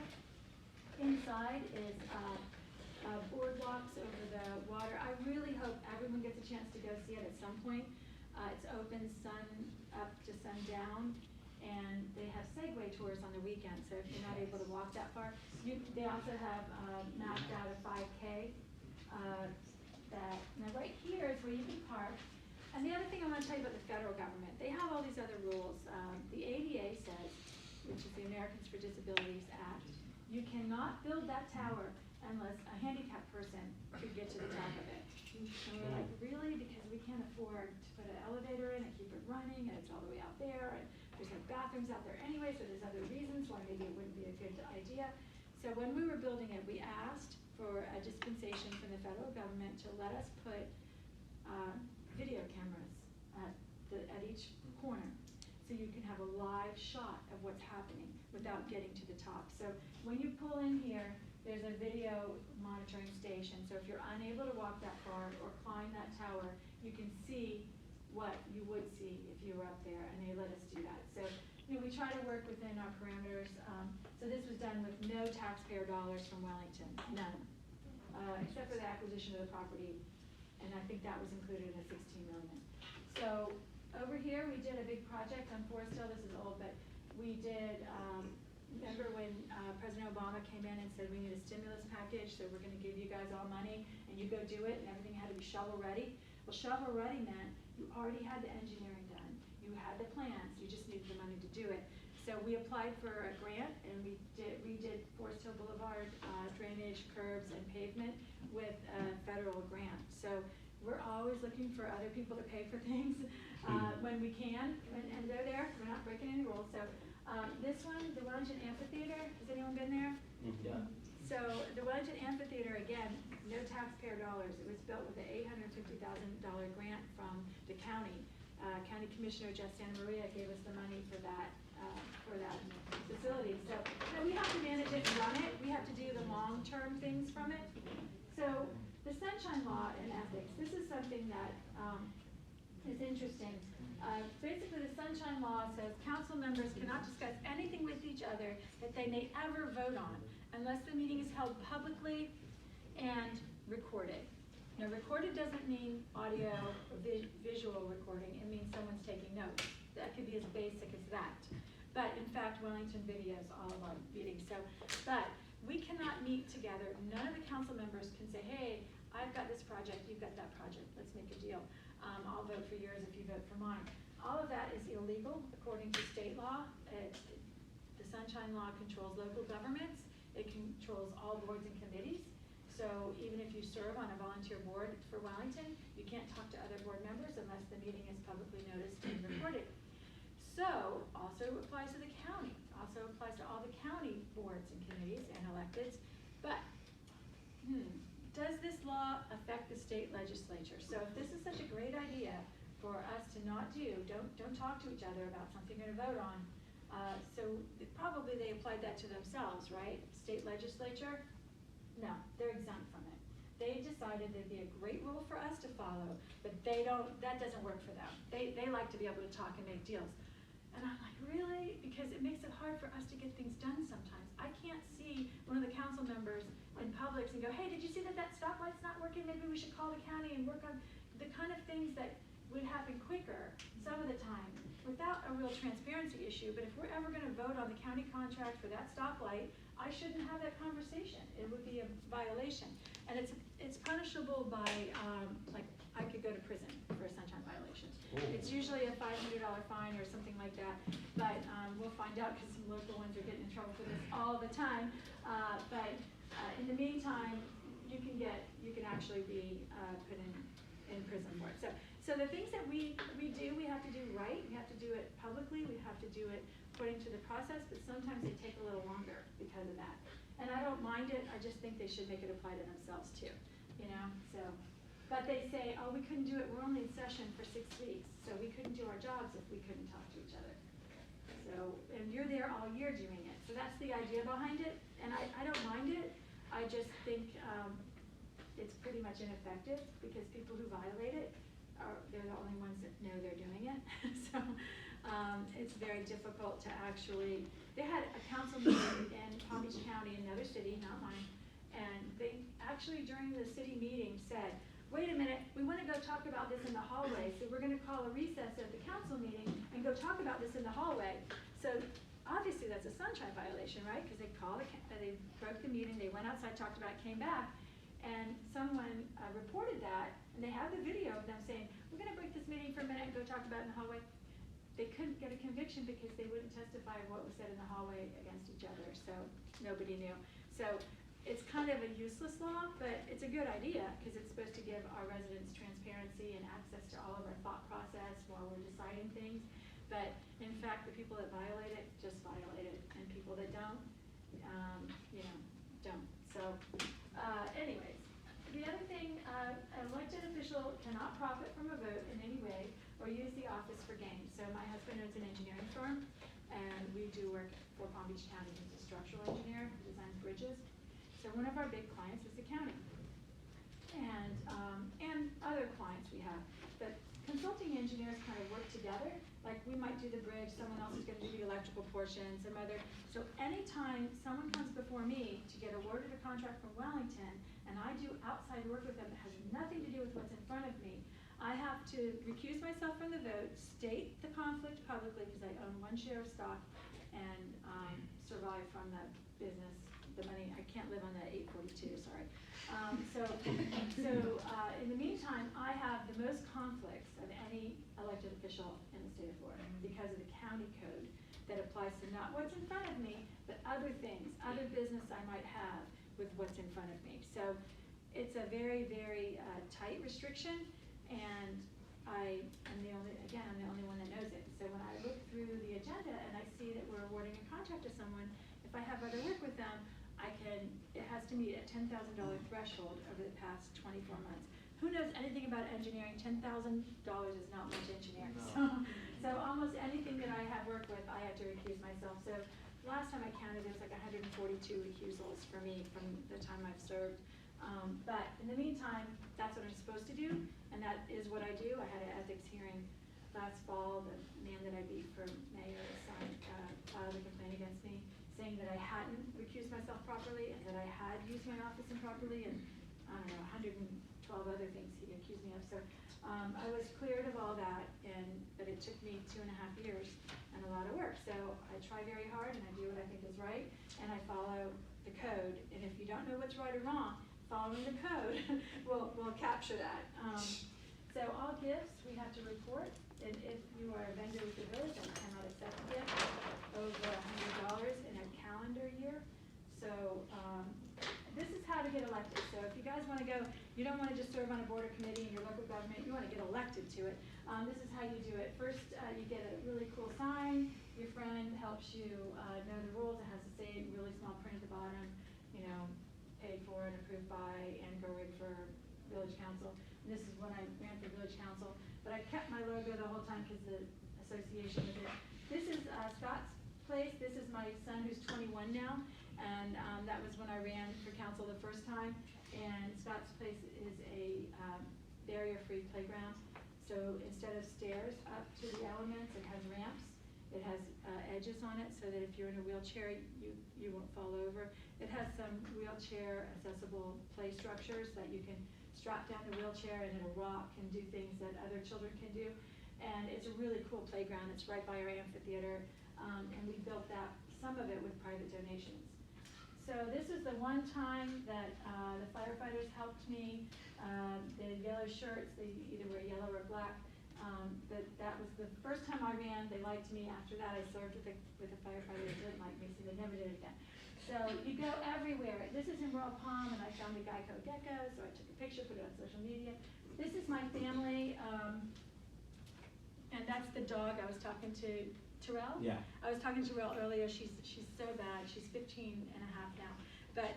A: Inside is boardwalks over the water. I really hope everyone gets a chance to go see it at some point. It's open sun up to sundown. And they have Segway tours on the weekend, so if you're not able to walk that far, they also have mapped out a 5K. Now right here is where you can park. And the other thing I want to tell you about the federal government, they have all these other rules. The ADA says, which is the Americans for Disabilities Act, you cannot build that tower unless a handicapped person could get to the top of it. And we're like, really? Because we can't afford to put an elevator in and keep it running, and it's all the way out there. And there's no bathrooms out there anyway, so there's other reasons why maybe it wouldn't be a good idea. So when we were building it, we asked for a dispensation from the federal government to let us put video cameras at each corner, so you can have a live shot of what's happening without getting to the top. So when you pull in here, there's a video monitoring station. So if you're unable to walk that far or climb that tower, you can see what you would see if you were up there, and they let us do that. So, you know, we try to work within our parameters. So this was done with no taxpayer dollars from Wellington, none, except for the acquisition of the property, and I think that was included in the $16 million. So over here, we did a big project on Forest Hill. This is old, but we did, remember when President Obama came in and said we need a stimulus package, so we're going to give you guys all money, and you go do it, and everything had to be shovel-ready? Well, shovel-ready meant you already had the engineering done. You had the plans. You just needed the money to do it. So we applied for a grant, and we redid Forest Hill Boulevard drainage, curbs, and pavement with a federal grant. So we're always looking for other people to pay for things when we can, and they're there. We're not breaking any rules. So this one, the Wellington Amphitheater, has anyone been there?
B: Yeah.
A: So the Wellington Amphitheater, again, no taxpayer dollars. It was built with an $850,000 grant from the county. County Commissioner Jeff Santa Maria gave us the money for that facility. So you know, we have to manage it and run it. We have to do the long-term things from it. So the Sunshine Law and ethics, this is something that is interesting. Basically, the Sunshine Law says council members cannot discuss anything with each other that they may ever vote on unless the meeting is held publicly and recorded. Now, recorded doesn't mean audio or visual recording. It means someone's taking notes. That could be as basic as that. But in fact, Wellington videos all of our meetings. So, but we cannot meet together. None of the council members can say, hey, I've got this project, you've got that project, let's make a deal. I'll vote for yours if you vote for mine. All of that is illegal according to state law. The Sunshine Law controls local governments. It controls all boards and committees. So even if you serve on a volunteer board for Wellington, you can't talk to other board members unless the meeting is publicly noticed and recorded. So also applies to the county. Also applies to all the county boards and committees and electeds. But does this law affect the state legislature? So if this is such a great idea for us to not do, don't talk to each other about something you're going to vote on. So probably they applied that to themselves, right? State legislature? No, they're exempt from it. They decided there'd be a great rule for us to follow, but that doesn't work for them. They like to be able to talk and make deals. And I'm like, really? Because it makes it hard for us to get things done sometimes. I can't see one of the council members in Publix and go, hey, did you see that stoplight's not working? Maybe we should call the county and work on the kind of things that would happen quicker some of the time. without a real transparency issue, but if we're ever gonna vote on the county contract for that stoplight, I shouldn't have that conversation. It would be a violation. And it's punishable by, like, I could go to prison for a sunshine violation. It's usually a $500 fine or something like that, but we'll find out because some local ones are getting in trouble for this all the time. But in the meantime, you can actually be put in prison for it. So the things that we do, we have to do right. We have to do it publicly. We have to do it according to the process, but sometimes they take a little longer because of that. And I don't mind it. I just think they should make it apply to themselves too, you know. So, but they say, oh, we couldn't do it. We're only in session for 6 weeks, so we couldn't do our jobs if we couldn't talk to each other. So, and you're there all year doing it. So that's the idea behind it. And I don't mind it. I just think it's pretty much ineffective because people who violate it they're the only ones that know they're doing it. So it's very difficult to actually. They had a council meeting in Palm Beach County, another city, not mine, and they actually during the city meeting said, wait a minute, we want to go talk about this in the hallway, so we're going to call a recess at the council meeting and go talk about this in the hallway. So obviously that's a sunshine violation, right? Because they broke the meeting, they went outside, talked about it, came back, and someone reported that, and they have the video of them saying, we're going to break this meeting for a minute and go talk about it in the hallway. They couldn't get a conviction because they wouldn't testify of what was said in the hallway against each other, so nobody knew. So it's kind of a useless law, but it's a good idea because it's supposed to give our residents transparency and access to all of our thought process while we're deciding things. But in fact, the people that violate it just violate it, and people that don't, don't. So anyways, the other thing, an elected official cannot profit from a vote in any way or use the office for gain. So my husband owns an engineering firm, and we do work for Palm Beach County. He's a structural engineer who designs bridges. So one of our big clients is the county, and other clients we have. But consulting engineers kind of work together. Like we might do the bridge, someone else is going to do the electrical portion, some other. So anytime someone comes before me to get awarded a contract from Wellington, and I do outside work with them that has nothing to do with what's in front of me, I have to recuse myself from the vote, state the conflict publicly because I own 1 share of stock, and survive from the business, the money. I can't live on that 842, sorry. So in the meantime, I have the most conflicts of any elected official in the state of Florida because of the county code that applies to not what's in front of me, but other things, other business I might have with what's in front of me. So it's a very, very tight restriction, and I'm the only one that knows it. So when I look through the agenda and I see that we're awarding a contract to someone, if I have other work with them, it has to meet a $10,000 threshold over the past 24 months. Who knows anything about engineering? $10,000 is not much engineering. No. So almost anything that I have worked with, I had to recuse myself. So last time I counted, there's like 142 recusals for me from the time I've served. But in the meantime, that's what I'm supposed to do, and that is what I do. I had an ethics hearing last fall. The man that I beat for mayor filed a complaint against me, saying that I hadn't recused myself properly and that I had used my office improperly, and I don't know, 112 other things he accused me of. So I was cleared of all that, but it took me 2.5 years and a lot of work. So I try very hard and I do what I think is right, and I follow the code. And if you don't know what's right or wrong, following the code will capture that. So all gifts we have to report. And if you are a vendor with the village, I cannot accept a gift over $100 in a calendar year. So this is how to get elected. So if you guys want to go, you don't want to just serve on a board or committee in your local government, you want to get elected to it. This is how you do it. First, you get a really cool sign. Your friend helps you know the rules. It has to say really small print at the bottom, paid for and approved by and Gurwig for village council. And this is when I ran for village council. But I kept my logo the whole time because the association with it. This is Scott's place. This is my son who's 21 now. And that was when I ran for council the first time. And Scott's place is a barrier-free playground. So instead of stairs up to the elements, it has ramps. It has edges on it so that if you're in a wheelchair, you won't fall over. It has some wheelchair accessible play structures that you can strap down the wheelchair and it'll rock and do things that other children can do. and it's a really cool playground. It's right by our amphitheater, and we built that, some of it with private donations. So this is the one time that the firefighters helped me. The yellow shirts, they either wear yellow or black. But that was the first time I ran. They liked me. After that, I served with the firefighters who didn't like me, so they never did it again. So you go everywhere. This is in Royal Palm, and I found the Geico gecko, so I took a picture, put it on social media. This is my family, and that's the dog I was talking to. Terrell?
C: Yeah.
A: I was talking to Terrell earlier. She's so bad. She's 15 and a half now. But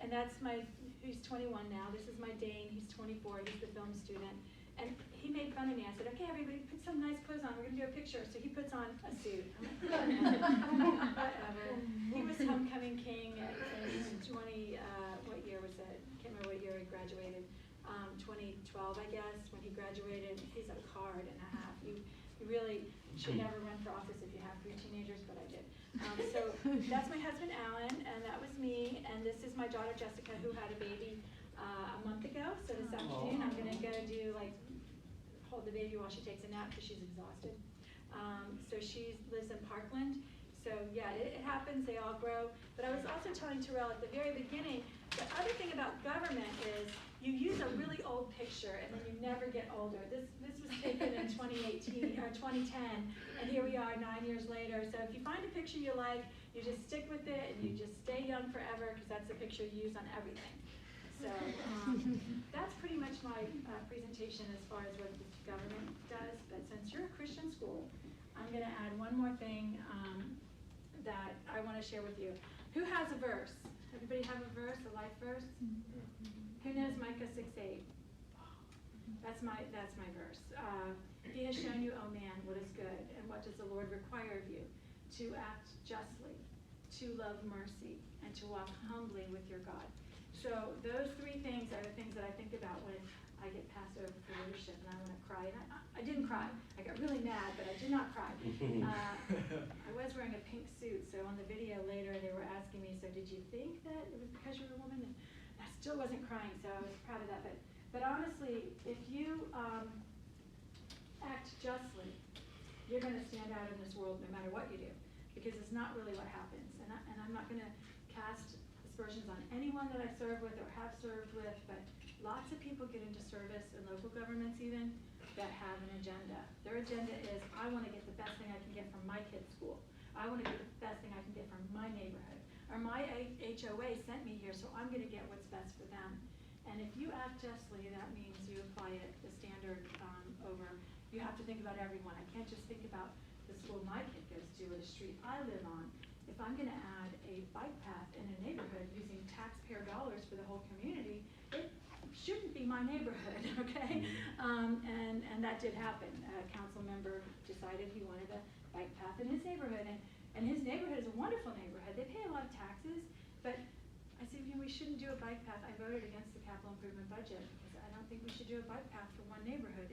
A: and that's he's 21 now. This is my Dane. He's 24. He's the film student. And he made fun of me. I said, okay, everybody put some nice clothes on. We're going to do a picture. So he puts on a suit. I'm like, whatever. He was homecoming king at 20, what year was it? Can't remember what year he graduated. 2012, I guess, when he graduated. He's a card and a half. You really should never run for office if you have 3 teenagers, but I did. So that's my husband, Alan, and that was me. And this is my daughter, Jessica, who had a baby a month ago. So this afternoon, I'm going to go do, hold the baby while she takes a nap because she's exhausted. So she lives in Parkland. So yeah, it happens. They all grow. But I was also telling Terrell at the very beginning, the other thing about government is you use a really old picture and then you never get older. This was taken in 2018 or 2010, and here we are 9 years later. So if you find a picture you like, you just stick with it and you just stay young forever because that's the picture you use on everything. So that's pretty much my presentation as far as what the government does. But since you're a Christian school, I'm going to add one more thing that I want to share with you. Who has a verse? Everybody have a verse, a life verse? Who knows Micah 6:8? That's my verse. He has shown you, oh man, what is good, and what does the Lord require of you? To act justly, to love mercy, and to walk humbly with your God. So those 3 things are the things that I think about when I get passed over for leadership and I want to cry. And I didn't cry. I got really mad, but I did not cry. I was wearing a pink suit, so on the video later they were asking me, so did you think that it was because you were a woman? And I still wasn't crying, so I was proud of that. But honestly, if you act justly, you're going to stand out in this world no matter what you do, because it's not really what happens. And I'm not going to cast aspersions on anyone that I serve with or have served with, but lots of people get into service in local governments even that have an agenda. Their agenda is, I want to get the best thing I can get from my kid's school. I want to get the best thing I can get from my neighborhood. Or my HOA sent me here, so I'm going to get what's best for them. And if you act justly, that means you apply it, the standard over. You have to think about everyone. I can't just think about the school my kid goes to or the street I live on. If I'm going to add a bike path in a neighborhood using taxpayer dollars for the whole community, it shouldn't be my neighborhood, okay? And that did happen. A council member decided he wanted a bike path in his neighborhood, and his neighborhood is a wonderful neighborhood. They pay a lot of taxes, but I said, we shouldn't do a bike path. I voted against the capital improvement budget because I don't think we should do a bike path for one neighborhood.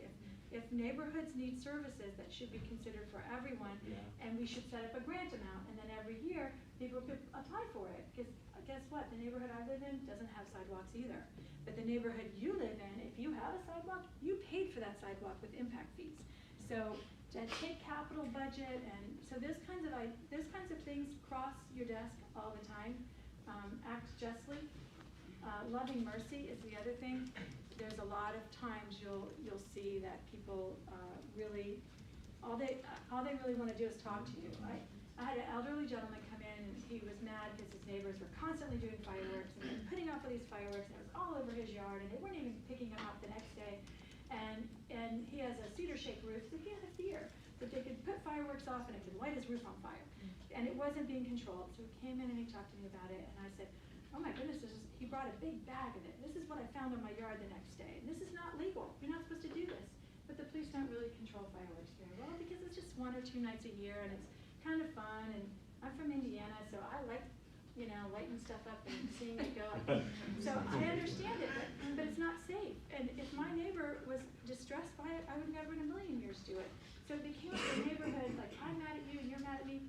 A: If neighborhoods need services, that should be considered for everyone, and we should set up a grant amount, and then every year people could apply for it. Because guess what? The neighborhood I live in doesn't have sidewalks either. But the neighborhood you live in, if you have a sidewalk, you paid for that sidewalk with impact fees. So to take capital budget, and so those kinds of things cross your desk all the time. Act justly. Loving mercy is the other thing. There's a lot of times you'll see that people really, all they really want to do is talk to you. I had an elderly gentleman come in, and he was mad because his neighbors were constantly doing fireworks and putting off all these fireworks, and it was all over his yard, and they weren't even picking them up the next day. And he has a cedar-shaped roof, so he had a fear that they could put fireworks off and it could light his roof on fire. And it wasn't being controlled. So he came in and he talked to me about it, and I said, oh my goodness, he brought a big bag of it. This is what I found on my yard the next day. And this is not legal. You're not supposed to do this. But the police don't really control fireworks very well because it's just 1 or 2 nights a year, and it's kind of fun. And I'm from Indiana, so I like, lighting stuff up and seeing it go. So I understand it, but it's not safe. And if my neighbor was distressed by it, I would never in a million years do it. So it became a neighborhood, like, I'm mad at you and you're mad at me.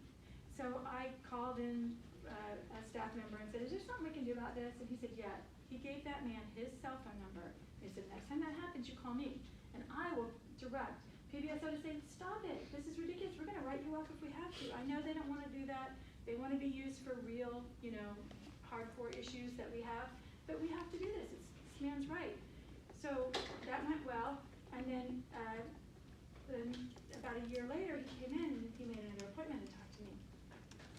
A: So I called in a staff member and said, is there something we can do about this? And he said, yeah. He gave that man his cell phone number. He said, next time that happens, you call me, and I will direct PBSO to say, stop it, this is ridiculous, we're gonna write you off if we have to. I know they don't wanna do that, they wanna be used for real, you know, hardcore issues that we have, but we have to do this, this man's right. So that went well, and then about a year later, he came in and he made another appointment to talk to me.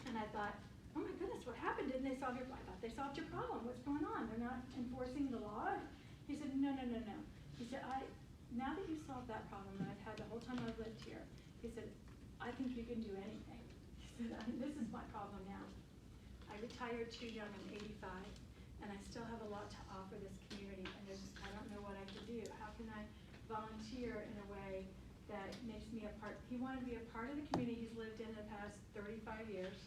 A: And I thought, oh my goodness, what happened? Didn't they solve your, I thought they solved your problem, what's going on? They're not enforcing the law? He said, no. He said, now that you solved that problem that I've had the whole time I've lived here, he said, I think you can do anything. He said, this is my problem now. I retired too young, I'm 85, and I still have a lot to offer this community, and I don't know what I can do. How can I volunteer in a way that makes me a part? He wanted to be a part of the community he's lived in the past 35 years,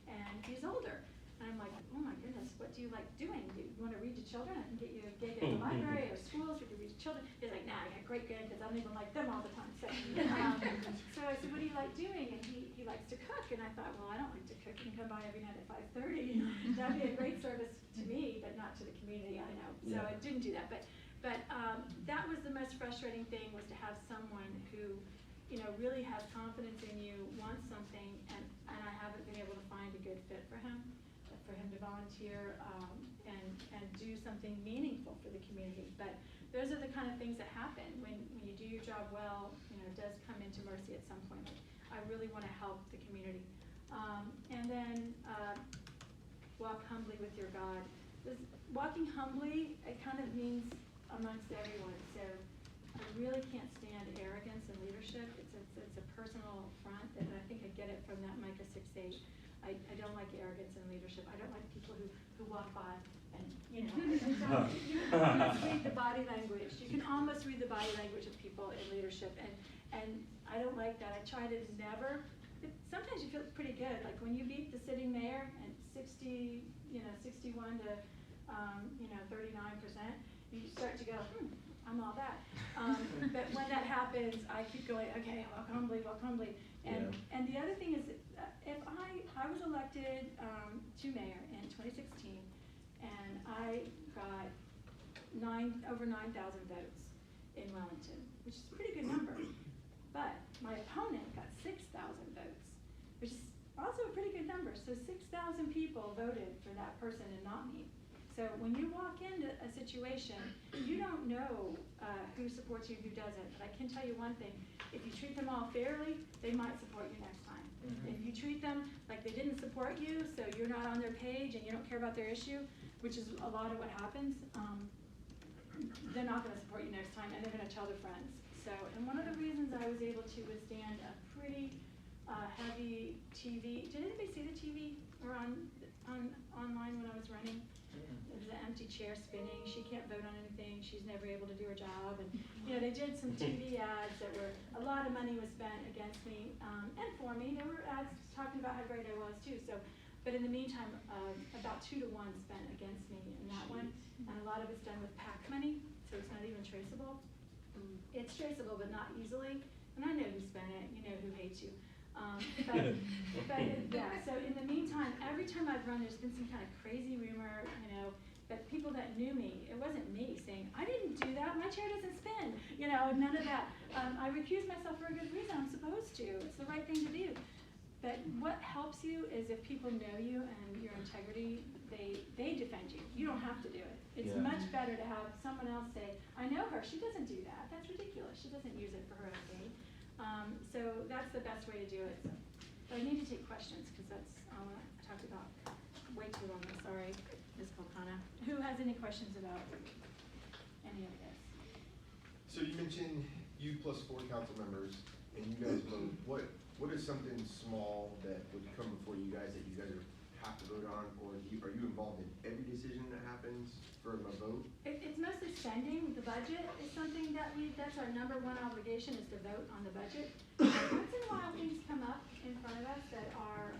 A: and he's older. And I'm like, oh my goodness, what do you like doing? Do you want to read to children? I can get you a gig at the library or schools, we can read to children. He's like, nah, I got great grandkids, I don't even like them all the time. So, so I said, what do you like doing? And he likes to cook, and I thought, well, I don't like to cook. You can come by every night at 5:30. That'd be a great service to me, but not to the community, I know. So I didn't do that. But that was the most frustrating thing, was to have someone who, you know, really has confidence in you, wants something, and I haven't been able to find a good fit for him to volunteer and do something meaningful for the community. But those are the kind of things that happen when you do your job well. You know, it does come into mercy at some point. I really want to help the community. And then walk humbly with your God. Walking humbly, it kind of means amongst everyone. So I really can't stand arrogance in leadership. It's a personal affront, and I think I get it from that Micah 6:8. I don't like arrogance in leadership. I don't like people who walk by and, you know, you can read the body language. You can almost read the body language of people in leadership, and I don't like that. I try to never. Sometimes you feel pretty good, like when you beat the sitting mayor and 61 to 39%, you start to go, I'm all that. But when that happens, I keep going, okay, walk humbly. And the other thing is, if I was elected to mayor in 2016, and I got over 9,000 votes in Wellington, which is a pretty good number. But my opponent got 6,000 votes, which is also a pretty good number. So 6,000 people voted for that person and not me. So when you walk into a situation, you don't know who supports you and who doesn't. But I can tell you one thing, if you treat them all fairly, they might support you next time. If you treat them like they didn't support you, so you're not on their page and you don't care about their issue, which is a lot of what happens, they're not going to support you next time, and they're going to tell their friends. So, and one of the reasons I was able to withstand a pretty heavy TV, did anybody see the TV or online when I was running? There's an empty chair spinning, she can't vote on anything, she's never able to do her job, and you know, they did some TV ads that were, a lot of money was spent against me, and for me. There were ads talking about how great I was too, so, but in the meantime, about 2 to 1 spent against me in that one, and a lot of it's done with PAC money, so it's not even traceable. It's traceable, but not easily, and I know who spent it, you know who hates you. Yeah, so in the meantime, every time I've run, there's been some kind of crazy rumor, you know, but people that knew me, it wasn't me saying, I didn't do that, my chair doesn't spin, you know, none of that. I recused myself for a good reason, I'm supposed to, it's the right thing to do. But what helps you is if people know you and your integrity, they defend you. You don't have to do it. It's much better to have someone else say, I know her, she doesn't do that, that's ridiculous, she doesn't use it for her own gain. So that's the best way to do it. But I need to take questions because that's all I talked about way too long. Sorry, Ms. Kalpana. Who has any questions about any of this?
E: So you mentioned you plus 4 council members, and you guys vote. What is something small that would come before you guys that you guys have to vote on, or are you involved in every decision that happens for a vote?
A: It's mostly spending. The budget is something that's our #1 obligation, is to vote on the budget. Once in a while things come up in front of us that are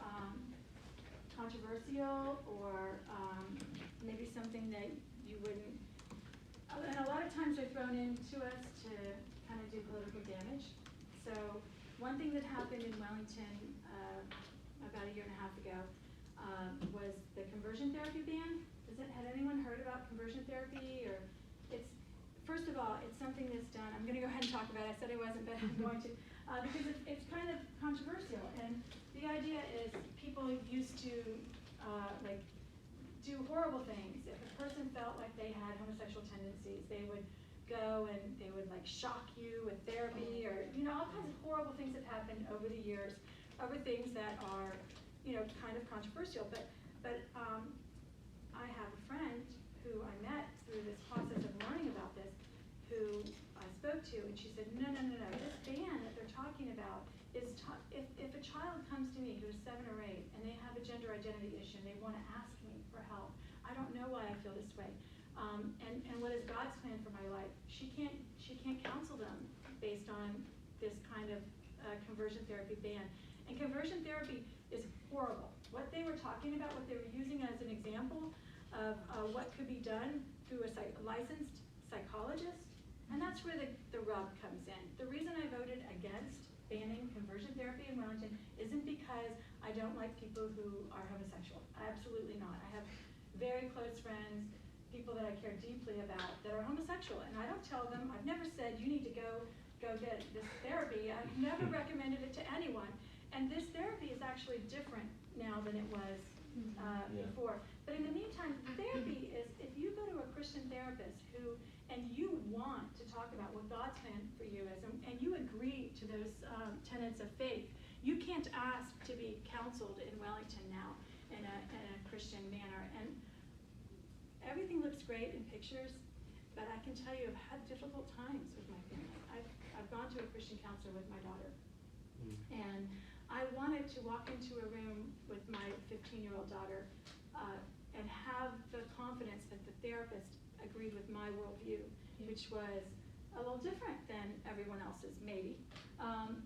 A: controversial, or maybe something that you wouldn't, and a lot of times they're thrown into us to kind of do political damage. So one thing that happened in Wellington about 1.5 years ago was the conversion therapy ban. Had anyone heard about conversion therapy? Or it's, first of all, it's something that's done, I'm gonna go ahead and talk about it, I said I wasn't, but I'm going to, because it's kind of controversial, and the idea is people used to, like, do horrible things. If a person felt like they had homosexual tendencies, they would go and they would like shock you with therapy, or, you know, all kinds of horrible things have happened over the years, over things that are, you know, kind of controversial, but I have a friend who I met through this process of learning about this, who I spoke to, and she said, no, this ban that they're talking about is, if a child comes to me who's 7 or 8, and they have a gender identity issue, and they want to ask me for help, I don't know why I feel this way, and what is God's plan for my life? She can't counsel them based on this kind of conversion therapy ban. And conversion therapy is horrible. What they were talking about, what they were using as an example of what could be done through a licensed psychologist, and that's where the rub comes in. The reason I voted against banning conversion therapy in Wellington isn't because I don't like people who are homosexual. Absolutely not. I have very close friends, people that I care deeply about, that are homosexual, and I don't tell them, I've never said you need to go get this therapy. I've never recommended it to anyone. And this therapy is actually different now than it was before. But in the meantime, therapy is, if you go to a Christian therapist and you want to talk about what God's plan for you is, and you agree to those tenets of faith, you can't ask to be counseled in Wellington now in a Christian manner. And everything looks great in pictures, but I can tell you I've had difficult times with my family. I've gone to a Christian counselor with my daughter, and I wanted to walk into a room with my 15-year-old daughter and have the confidence that the therapist agreed with my worldview, which was a little different than everyone else's, maybe.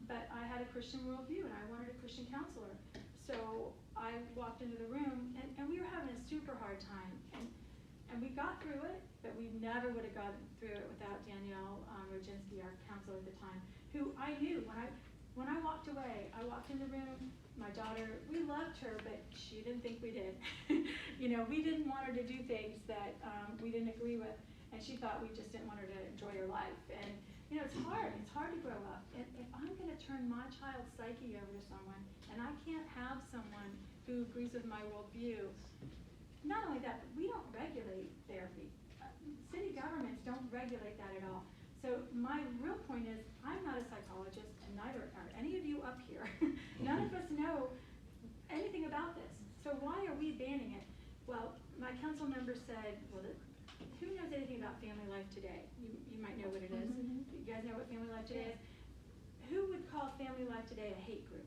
A: But I had a Christian worldview, and I wanted a Christian counselor. So I walked into the room, and we were having a super hard time. And we got through it, but we never would have gotten through it without Danielle Roginski, our counselor at the time, who I knew when I walked away, I walked in the room, my daughter, we loved her, but she didn't think we did. You know, we didn't want her to do things that we didn't agree with, and she thought we just didn't want her to enjoy her life. And, you know, it's hard to grow up. And if I'm gonna turn my child's psyche over to someone, and I can't have someone who agrees with my worldview, not only that, but we don't regulate therapy. City governments don't regulate that at all. So my real point is, I'm not a psychologist, and neither are any of you up here. None of us know anything about this. So why are we banning it? Well, my council member said, well, who knows anything about Family Life Today? You might know what it is. You guys know what Family Life Today is? Who would call Family Life Today a hate group?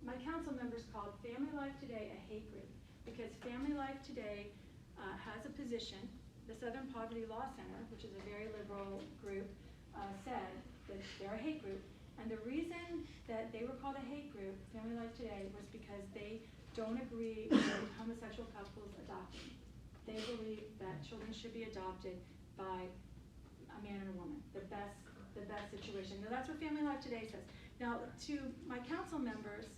A: My council members called Family Life Today a hate group because Family Life Today has a position. The Southern Poverty Law Center, which is a very liberal group, said that they're a hate group. And the reason that they were called a hate group, Family Life Today, was because they don't agree with homosexual couples adopting. They believe that children should be adopted by a man and a woman, the best situation. Now that's what Family Life Today says. Now to my council members,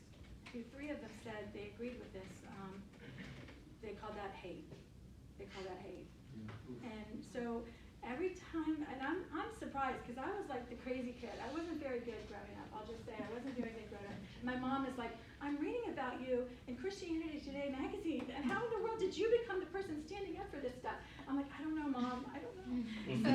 A: who 3 of them said they agreed with this, they call that hate. They call that hate. And so every time, and I'm surprised because I was like the crazy kid. I wasn't very good growing up. I'll just say I wasn't very good growing up. My mom is like, I'm reading about you in Christianity Today magazine, and how in the world did you become the person standing up for this stuff? I'm like, I don't know, Mom. I don't know. So,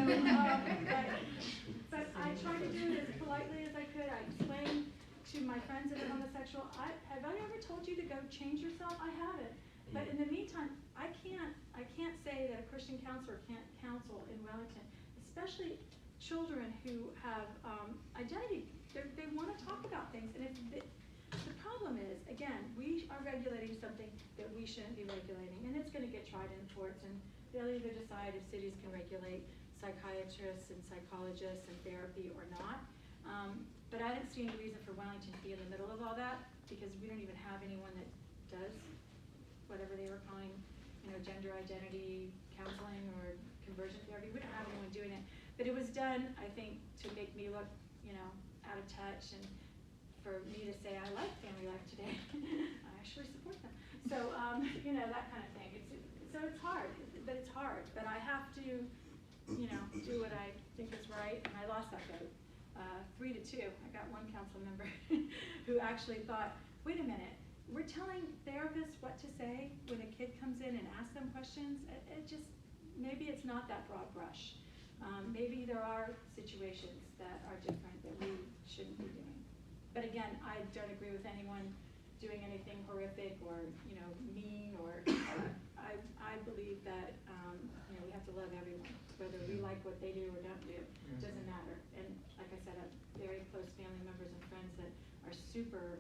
A: but I tried to do it as politely as I could. I explained to my friends that are homosexual, have I ever told you to go change yourself? I haven't. But in the meantime, I can't say that a Christian counselor can't counsel in Wellington, especially children who have identity. They want to talk about things, and the problem is, again, we are regulating something that we shouldn't be regulating, and it's going to get tried in the courts, and they'll either decide if cities can regulate psychiatrists and psychologists and therapy or not. But I didn't see any reason for Wellington to be in the middle of all that, because we don't even have anyone that does whatever they were calling, you know, gender identity counseling or conversion therapy. We don't have anyone doing it. But it was done, I think, to make me look, you know, out of touch, and for me to say I like Family Life Today. I actually support them. So, you know, that kind of thing. So it's hard, but it's hard. But I have to do what I think is right, and I lost that vote, 3-2. I got one council member who actually thought, wait a minute, we're telling therapists what to say when a kid comes in and asks them questions. It just, maybe it's not that broad brush. Maybe there are situations that are different that we shouldn't be doing. But again, I don't agree with anyone doing anything horrific or, mean or, I believe that, we have to love everyone, whether we like what they do or don't do, it doesn't matter. And like I said, I have very close family members and friends that are super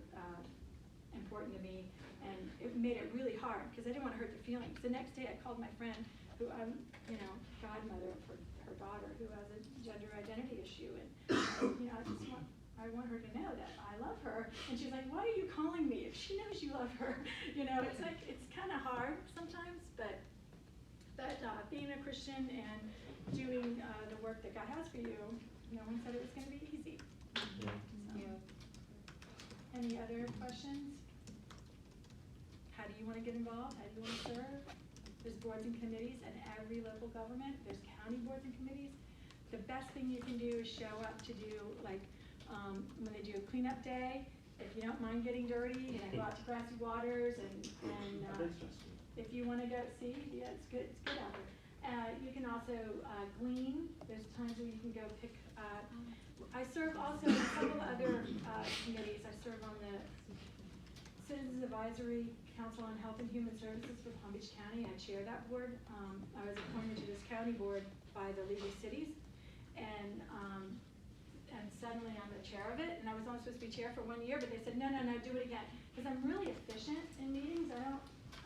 A: important to me, and it made it really hard because I didn't want to hurt their feelings. The next day I called my friend who I'm, godmother for her daughter who has a gender identity issue, and I want her to know that I love her. And she's like, why are you calling me if she knows you love her? It's like, it's kind of hard sometimes, but being a Christian and doing the work that God has for you, no one said it was going to be easy.
C: Yeah.
A: So, any other questions? How do you want to get involved? How do you want to serve? There's boards and committees in every local government. There's county boards and committees. The best thing you can do is show up to do, like, when they do a cleanup day, if you don't mind getting dirty, go out to Grassy Waters, and if you want to go see, yeah, it's good out there. You can also glean. There's times where you can go pick. I serve also on several other committees. I serve on the Citizens Advisory Council on Health and Human Services for Palm Beach County. I chair that board. I was appointed to this county board by the League of Cities, and suddenly I'm the chair of it. And I was only supposed to be chair for 1 year, but they said no, do it again, because I'm really efficient in meetings.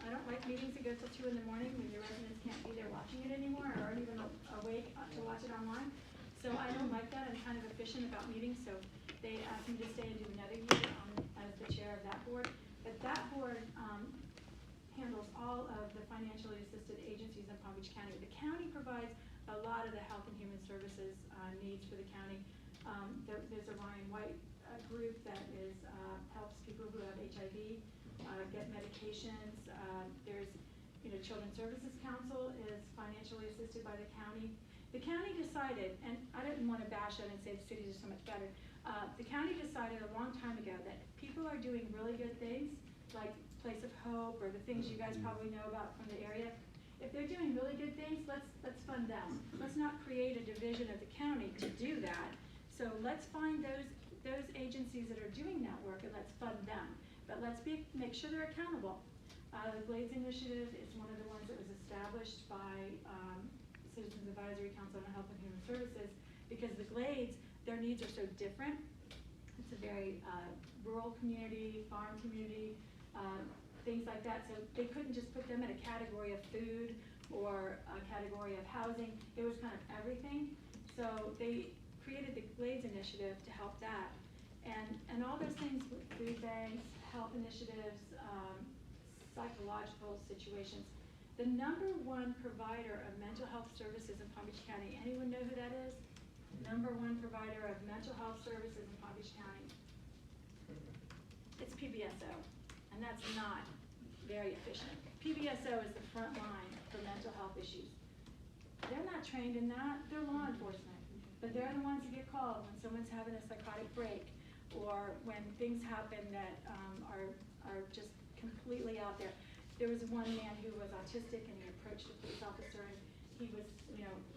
A: I don't like meetings that go till 2 in the morning when your residents can't be there watching it anymore or aren't even awake to watch it online. So I don't like that. I'm kind of efficient about meetings, so they asked me to stay and do another year as the chair of that board. But that board handles all of the financially assisted agencies in Palm Beach County. The county provides a lot of the health and human services needs for the county. There's a Ryan White group that helps people who have HIV get medications. There's, Children's Services Council is financially assisted by the county. The county decided, and I didn't want to bash it and say the cities are so much better. The county decided a long time ago that people are doing really good things, like Place of Hope or the things you guys probably know about from the area. If they're doing really good things, let's fund them. Let's not create a division of the county to do that. So let's find those agencies that are doing that work and let's fund them. But let's make sure they're accountable. The Glades Initiative is one of the ones that was established by Citizens Advisory Council on Health and Human Services, because the Glades, their needs are so different. It's a very rural community, farm community, things like that. So they couldn't just put them in a category of food or a category of housing. It was kind of everything. So they created the Glades Initiative to help that. And all those things with food banks, health initiatives, psychological situations. The #1 provider of mental health services in Palm Beach County, anyone know who that is? #1 provider of mental health services in Palm Beach County. It's PBSO, and that's not very efficient. PBSO is the front line for mental health issues. They're not trained in that, they're law enforcement, but they're the ones that get called when someone's having a psychotic break, or when things happen that are just completely out there. There was one man who was autistic, and he approached a police officer, and he was,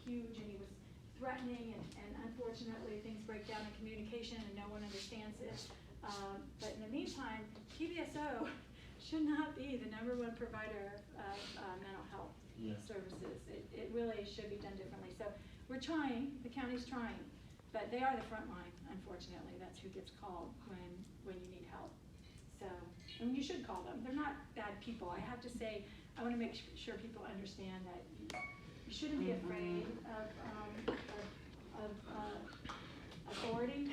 A: huge, and he was threatening, and unfortunately things break down in communication and no one understands it. But in the meantime, PBSO should not be the #1 provider of mental health services. It really should be done differently. So we're trying, the county's trying, but they are the front line, unfortunately. That's who gets called when you need help. So, and you should call them. They're not bad people. I have to say, I want to make sure people understand that you shouldn't be afraid of authority,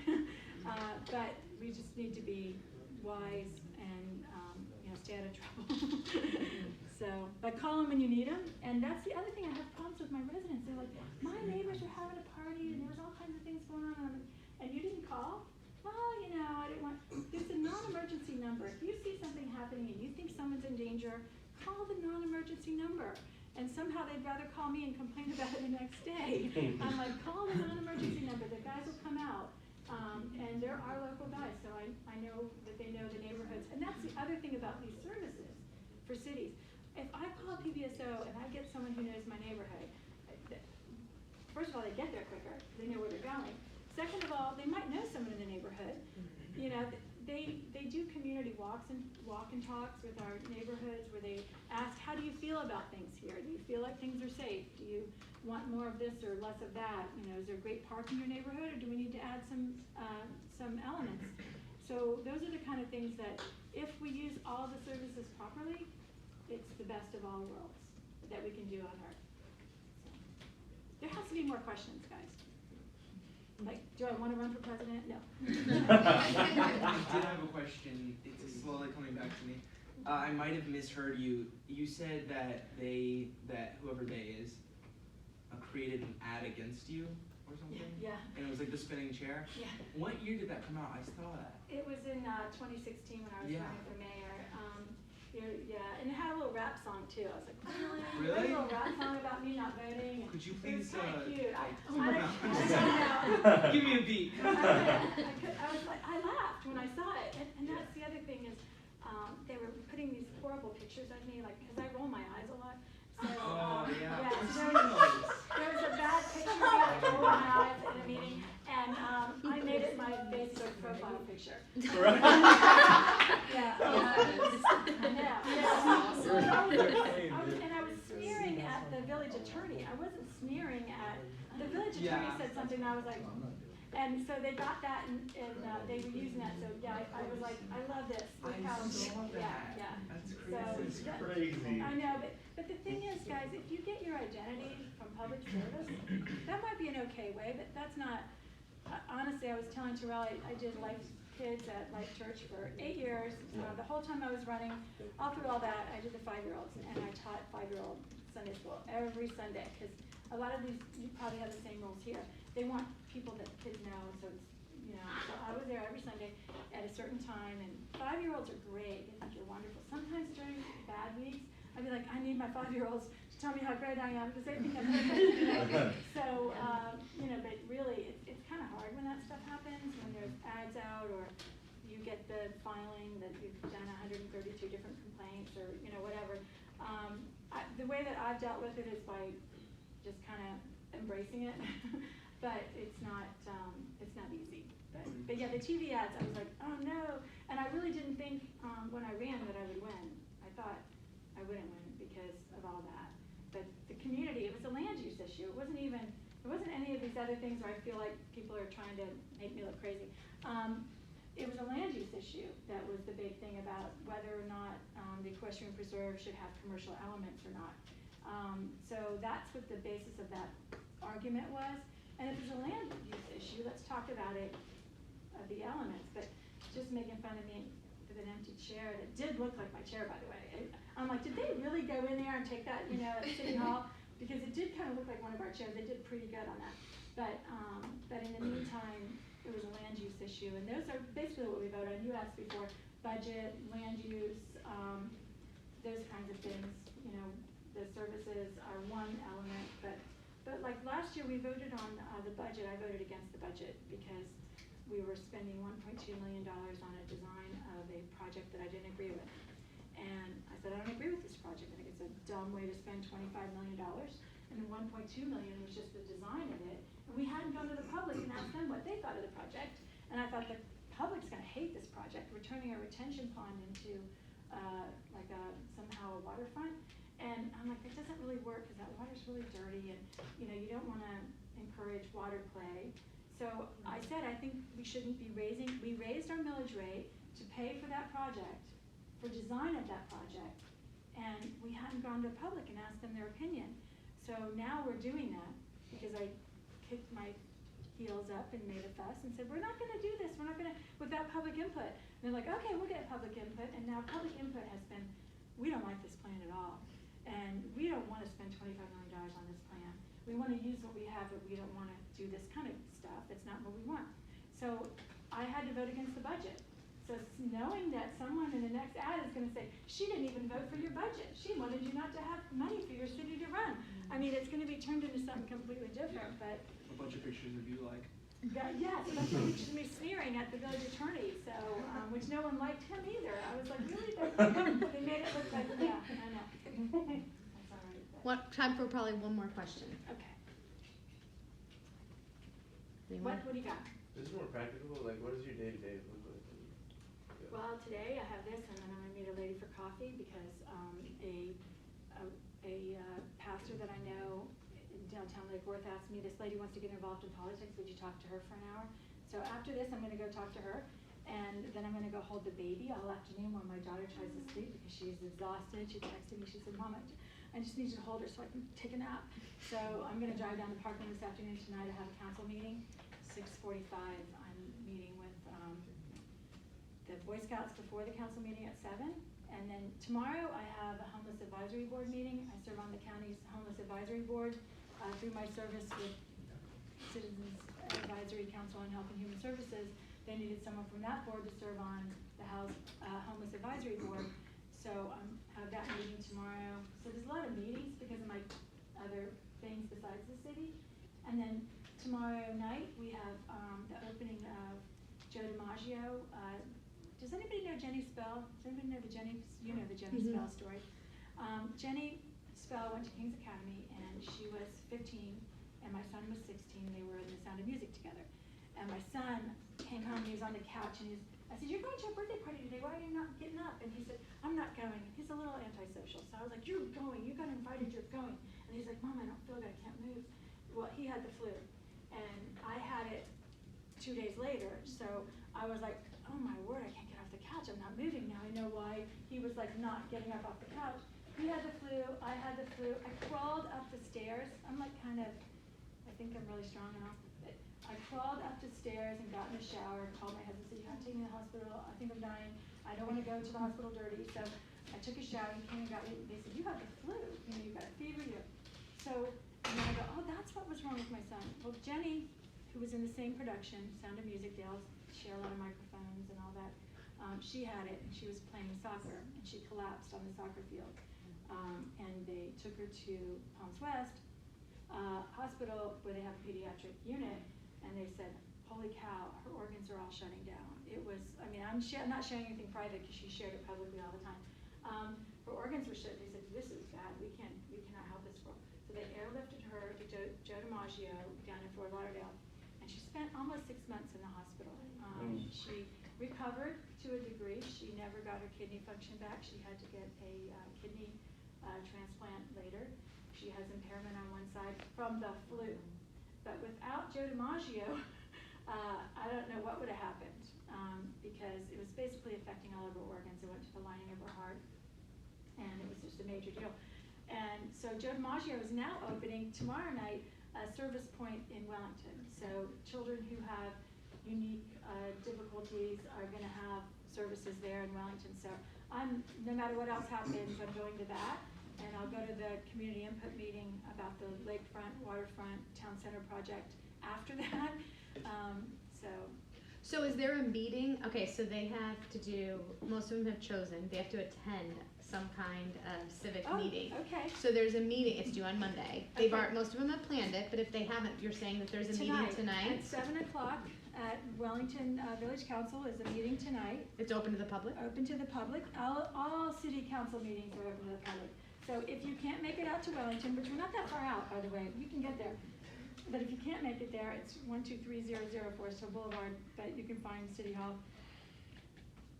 A: but we just need to be wise and stay out of trouble. So, but call them when you need them. And that's the other thing. I have problems with my residents. They're like, my neighbors were having a party and there was all kinds of things going on, and you didn't call? Well, I didn't want. There's a non-emergency number. If you see something happening and you think someone's in danger, call the non-emergency number. and somehow they'd rather call me and complain about it the next day. I'm like, call the non-emergency number, the guys will come out. And they're our local guys, so I know that they know the neighborhoods. And that's the other thing about these services for cities. If I call PBSO and I get someone who knows my neighborhood, first of all, they get there quicker, they know where they're going. Second of all, they might know someone in the neighborhood. You know, they do community walk and talks with our neighborhoods where they ask, how do you feel about things here? Do you feel like things are safe? Do you want more of this or less of that? You know, is there great park in your neighborhood, or do we need to add some elements? So those are the kind of things that, if we use all the services properly, it's the best of all worlds that we can do on Earth. So, there has to be more questions, guys. Like, do I want to run for president? No.
F: I did have a question. It's slowly coming back to me. I might have misheard you. You said that whoever they is, created an ad against you or something?
A: Yeah.
F: And it was like the spinning chair?
A: Yeah.
F: What year did that come out? I saw that.
A: It was in 2016 when I was
F: Yeah.
A: running for mayor. Yeah, and it had a little rap song too. I was like, really?
F: Really?
A: A little rap song about me not voting.
F: Could you
A: It was
F: please,
A: kind of cute. I
F: give me a beat.
A: I was like, I laughed when I saw it, and that's the other thing is, they were putting these horrible pictures of me, like, because I roll my eyes a lot. So,
F: Oh, yeah.
A: so there was a bad picture of me like rolling my eyes in a meeting, and I made it my Facebook profile picture. Yeah. And I was sneering at the village attorney. I wasn't sneering at, the village attorney said something, and I was like, and so they got that, and they were using that, so yeah, I was like, I love this. Look how, yeah.
F: That's
A: So,
C: Crazy.
A: I know, but the thing is, guys, if you get your identity from public service, that might be an okay way, but that's not, honestly, I was telling Terrell, I did Life Kids at Life Church for 8 years. The whole time I was running, all through all that, I did the 5-year-olds, and I taught 5-year-old Sunday school every Sunday, because a lot of these, you probably have the same rules here. They want people that kids know, so it's, you know, so I was there every Sunday at a certain time, and 5-year-olds are great. They think you're wonderful. Sometimes during bad weeks, I'd be like, I need my 5-year-olds to tell me how great I am, because they think I'm perfect. You know? So, you know, but really, it's kind of hard when that stuff happens, when there's ads out, or you get the filing that you've done 132 different complaints, or, you know, whatever. The way that I've dealt with it is by just kind of embracing it. But it's not easy. But yeah, the TV ads, I was like, oh no. And I really didn't think when I ran that I would win. I thought I wouldn't win because of all that. But the community, it was a land use issue. It wasn't any of these other things where I feel like people are trying to make me look crazy. It was a land use issue that was the big thing about whether or not the equestrian preserve should have commercial elements or not. So that's what the basis of that argument was. And if it's a land use issue, let's talk about it, the elements, but just making fun of me with an empty chair that did look like my chair, by the way. I'm like, did they really go in there and take that, you know, at City Hall? Because it did kind of look like one of our chairs. They did pretty good on that. But in the meantime, it was a land use issue, and those are basically what we voted on. You asked before, budget, land use, those kinds of things. You know, the services are one element, but like last year we voted on the budget. I voted against the budget because we were spending $1.2 million on a design of a project that I didn't agree with. And I said, I don't agree with this project. I think it's a dumb way to spend $25 million. And then $1.2 million was just the design of it. And we hadn't gone to the public and asked them what they thought of the project. And I thought the public's gonna hate this project. We're turning a retention pond into somehow a waterfront. And I'm like, it doesn't really work because that water's really dirty, and you know, you don't want to encourage water play. So I said, I think we shouldn't be raising. We raised our millage rate to pay for that project, for design of that project, and we hadn't gone to the public and asked them their opinion. So now we're doing that because I kicked my heels up and made a fuss and said, we're not going to do this. We're not going to without public input. And they're like, okay, we'll get public input. And now public input has been, we don't like this plan at all. And we don't want to spend $25 million on this plan. We want to use what we have, but we don't want to do this kind of stuff. It's not what we want. So I had to vote against the budget. So So knowing that someone in the next ad is gonna say, she didn't even vote for your budget, she wanted you not to have money for your city to run. I mean, it's gonna be turned into something completely different, but,
F: A bunch of pictures of you like.
A: yeah, so that's what me sneering at the village attorney, so, which no one liked him either. I was like, really? They made it look like, yeah, I know. That's all right. but-
G: Time for probably one more question.
A: Okay,
G: Anyone?
A: what do you got?
C: This is more practical, like what does your day-to-day look like?
A: Well, today I have this, and then I'm gonna meet a lady for coffee because a pastor that I know in downtown Lake Worth asked me, this lady wants to get involved in politics, would you talk to her for an hour? So after this, I'm gonna go talk to her, and then I'm gonna go hold the baby all afternoon while my daughter tries to sleep because she's exhausted. She texted me, she said, Mom, I just need you to hold her so I can take a nap. So I'm gonna drive down to Parkland this afternoon tonight. I have a council meeting, 6:45. I'm meeting with the Boy Scouts before the council meeting at 7. And then tomorrow I have a homeless advisory board meeting. I serve on the county's homeless advisory board through my service with Citizens Advisory Council on Health and Human Services. They needed someone from that board to serve on the homeless advisory board. So I have that meeting tomorrow. So there's a lot of meetings because of my other things besides the city. And then tomorrow night we have the opening of Joe DiMaggio. Does anybody know Jenny Spell? Does anybody know the Jenny? You know the Jenny Spell story. Jenny Spell went to King's Academy and she was 15 and my son was 16. They were in the Sound of Music together. And my son came home, he was on the couch and I said, you're going to a birthday party today, why are you not getting up? And he said, I'm not going. He's a little antisocial. So I was like, you're going, you got invited, you're going. And he's like, Mom, I don't feel good, I can't move. Well, he had the flu and I had it 2 days later. So I was like, oh my word, I can't get off the couch, I'm not moving. Now I know why he was like not getting up off the couch. He had the flu, I had the flu. I crawled up the stairs. I'm like kind of, I think I'm really strong enough. I crawled up the stairs and got in the shower, called my husband, said, you have to take me to the hospital, I think I'm dying. I don't want to go to the hospital dirty. So I took a shower and came and got me, they said, you have the flu, you know, you got a fever, So, and then I go, oh, that's what was wrong with my son. Well, Jenny, who was in the same production, Sound of Music, they all share a lot of microphones and all that. She had it and she was playing soccer and she collapsed on the soccer field. And they took her to Palms West Hospital where they have a pediatric unit and they said, holy cow, her organs are all shutting down. It was, I mean, I'm not sharing anything private because she shared it publicly all the time. Her organs were shut. They said, this is bad, we cannot help this girl. So they airlifted her to Joe DiMaggio down in Fort Lauderdale. And she spent almost 6 months in the hospital. She recovered to a degree. She never got her kidney function back. She had to get a kidney transplant later. She has impairment on one side from the flu. But without Joe DiMaggio, I don't know what would have happened because it was basically affecting all of her organs. It went to the lining of her heart and it was just a major deal. And so Joe DiMaggio is now opening tomorrow night a service point in Wellington. So children who have unique difficulties are going to have services there in Wellington. So no matter what else happens, I'm going to that. And I'll go to the community input meeting about the lakefront, waterfront, town center project after that.
G: So is there a meeting? Okay, so they have to do, most of them have chosen, they have to attend some kind of civic meeting.
A: Okay.
G: So there's a meeting, it's due on Monday. Most of them have planned it, but if they haven't, you're saying that there's a meeting tonight?
A: At 7 o'clock at Wellington Village Council is a meeting tonight.
G: It's open to the public?
A: Open to the public. All city council meetings are open to the public. So if you can't make it out to Wellington, which we're not that far out, by the way, you can get there. But if you can't make it there, it's 12300 Forest Hill Boulevard, but you can find City Hall.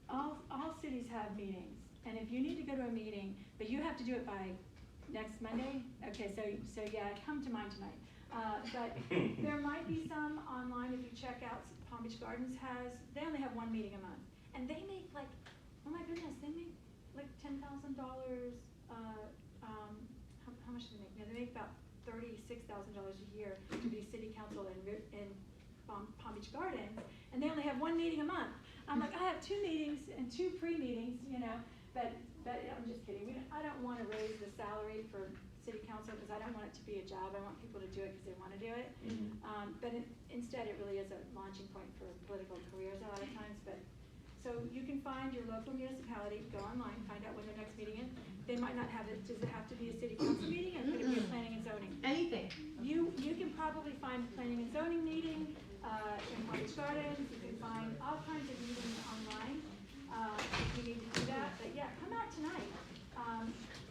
A: All cities have meetings, and if you need to go to a meeting, but you have to do it by next Monday. Okay, so yeah, come to mine tonight. But there might be some online if you check out. Palm Beach Gardens they only have one meeting a month, and they make like, oh my goodness, they make like $10,000. How much do they make? No, they make about $36,000 a year to be city council in Palm Beach Gardens, and they only have one meeting a month. I'm like, I have 2 meetings and 2 pre-meetings, but I'm just kidding. I don't want to raise the salary for city council because I don't want it to be a job. I want people to do it because they want to do it. But instead, it really is a launching point for political careers a lot of times. But So you can find your local municipality, go online, find out when their next meeting is. They might not have it, does it have to be a city council meeting, or could it be a planning and zoning?
G: Anything.
A: You can probably find a planning and zoning meeting, in Palm Beach Gardens, you can find all kinds of meetings online, if you need to do that, but yeah, come out tonight.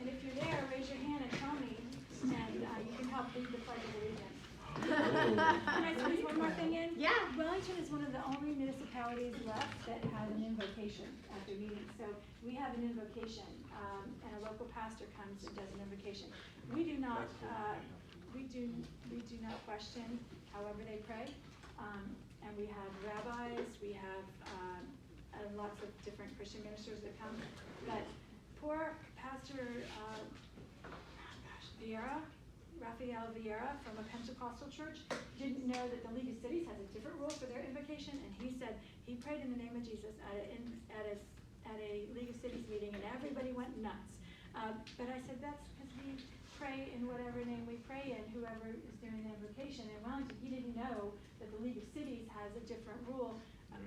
A: And if you're there, raise your hand and tell me, and, you can help lead the Pledge of Allegiance. Can I squeeze one more thing in?
G: Yeah.
A: Wellington is one of the only municipalities left that has an invocation at their meeting. So we have an invocation, and a local pastor comes and does an invocation. We do not, we do not question however they pray. And we have rabbis, we have, lots of different Christian ministers that come. But poor Pastor, Raphael Vieira from a Pentecostal church didn't know that the League of Cities has a different rule for their invocation, and he said he prayed in the name of Jesus at a League of Cities meeting, and everybody went nuts. But I said, that's because we pray in whatever name we pray in, whoever is doing the invocation. In Wellington, he didn't know that the League of Cities has a different rule,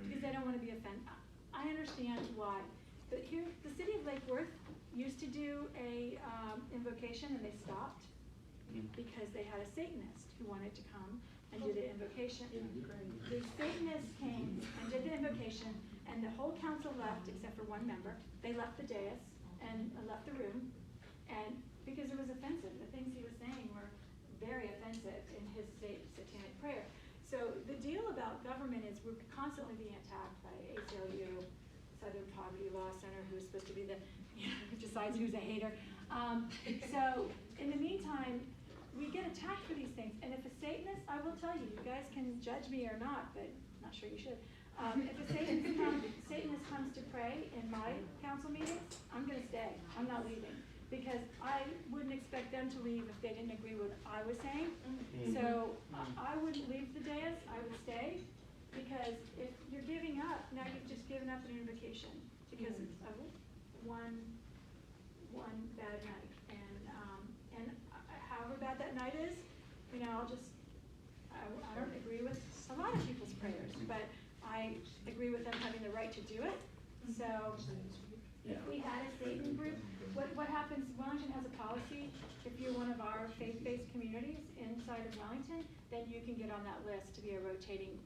A: because they don't want to be offended. I understand why, but here, the city of Lake Worth used to do a invocation, and they stopped because they had a Satanist who wanted to come and do the invocation. The Satanist came and did the invocation, and the whole council left except for one member. They left the dais and left the room, and because it was offensive. The things he was saying were very offensive in his satanic prayer. So the deal about government is we're constantly being attacked by ACLU, Southern Poverty Law Center, who's supposed to be the, who decides who's a hater. So in the meantime, we get attacked for these things. And if a Satanist, I will tell you, you guys can judge me or not, but I'm not sure you should. If a Satanist comes to pray in my council meetings, I'm gonna stay. I'm not leaving. Because I wouldn't expect them to leave if they didn't agree with what I was saying. So I wouldn't leave the dais, I would stay, because if you're giving up, now you've just given up an invocation because of one bad night. And however bad that night is, I don't agree with a lot of people's prayers, but I agree with them having the right to do it. So if we had a Satan group, what happens, Wellington has a policy, if you're one of our faith-based communities inside of Wellington, then you can get on that list to be a rotating,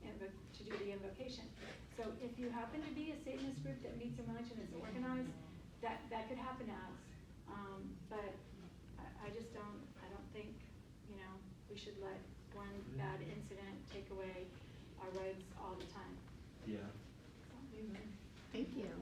A: to do the invocation. So if you happen to be a Satanist group that meets in Wellington and is organized, that could happen to us. But I don't think, we should let one bad incident take away our rights all the time.
C: Yeah.
G: Thank you.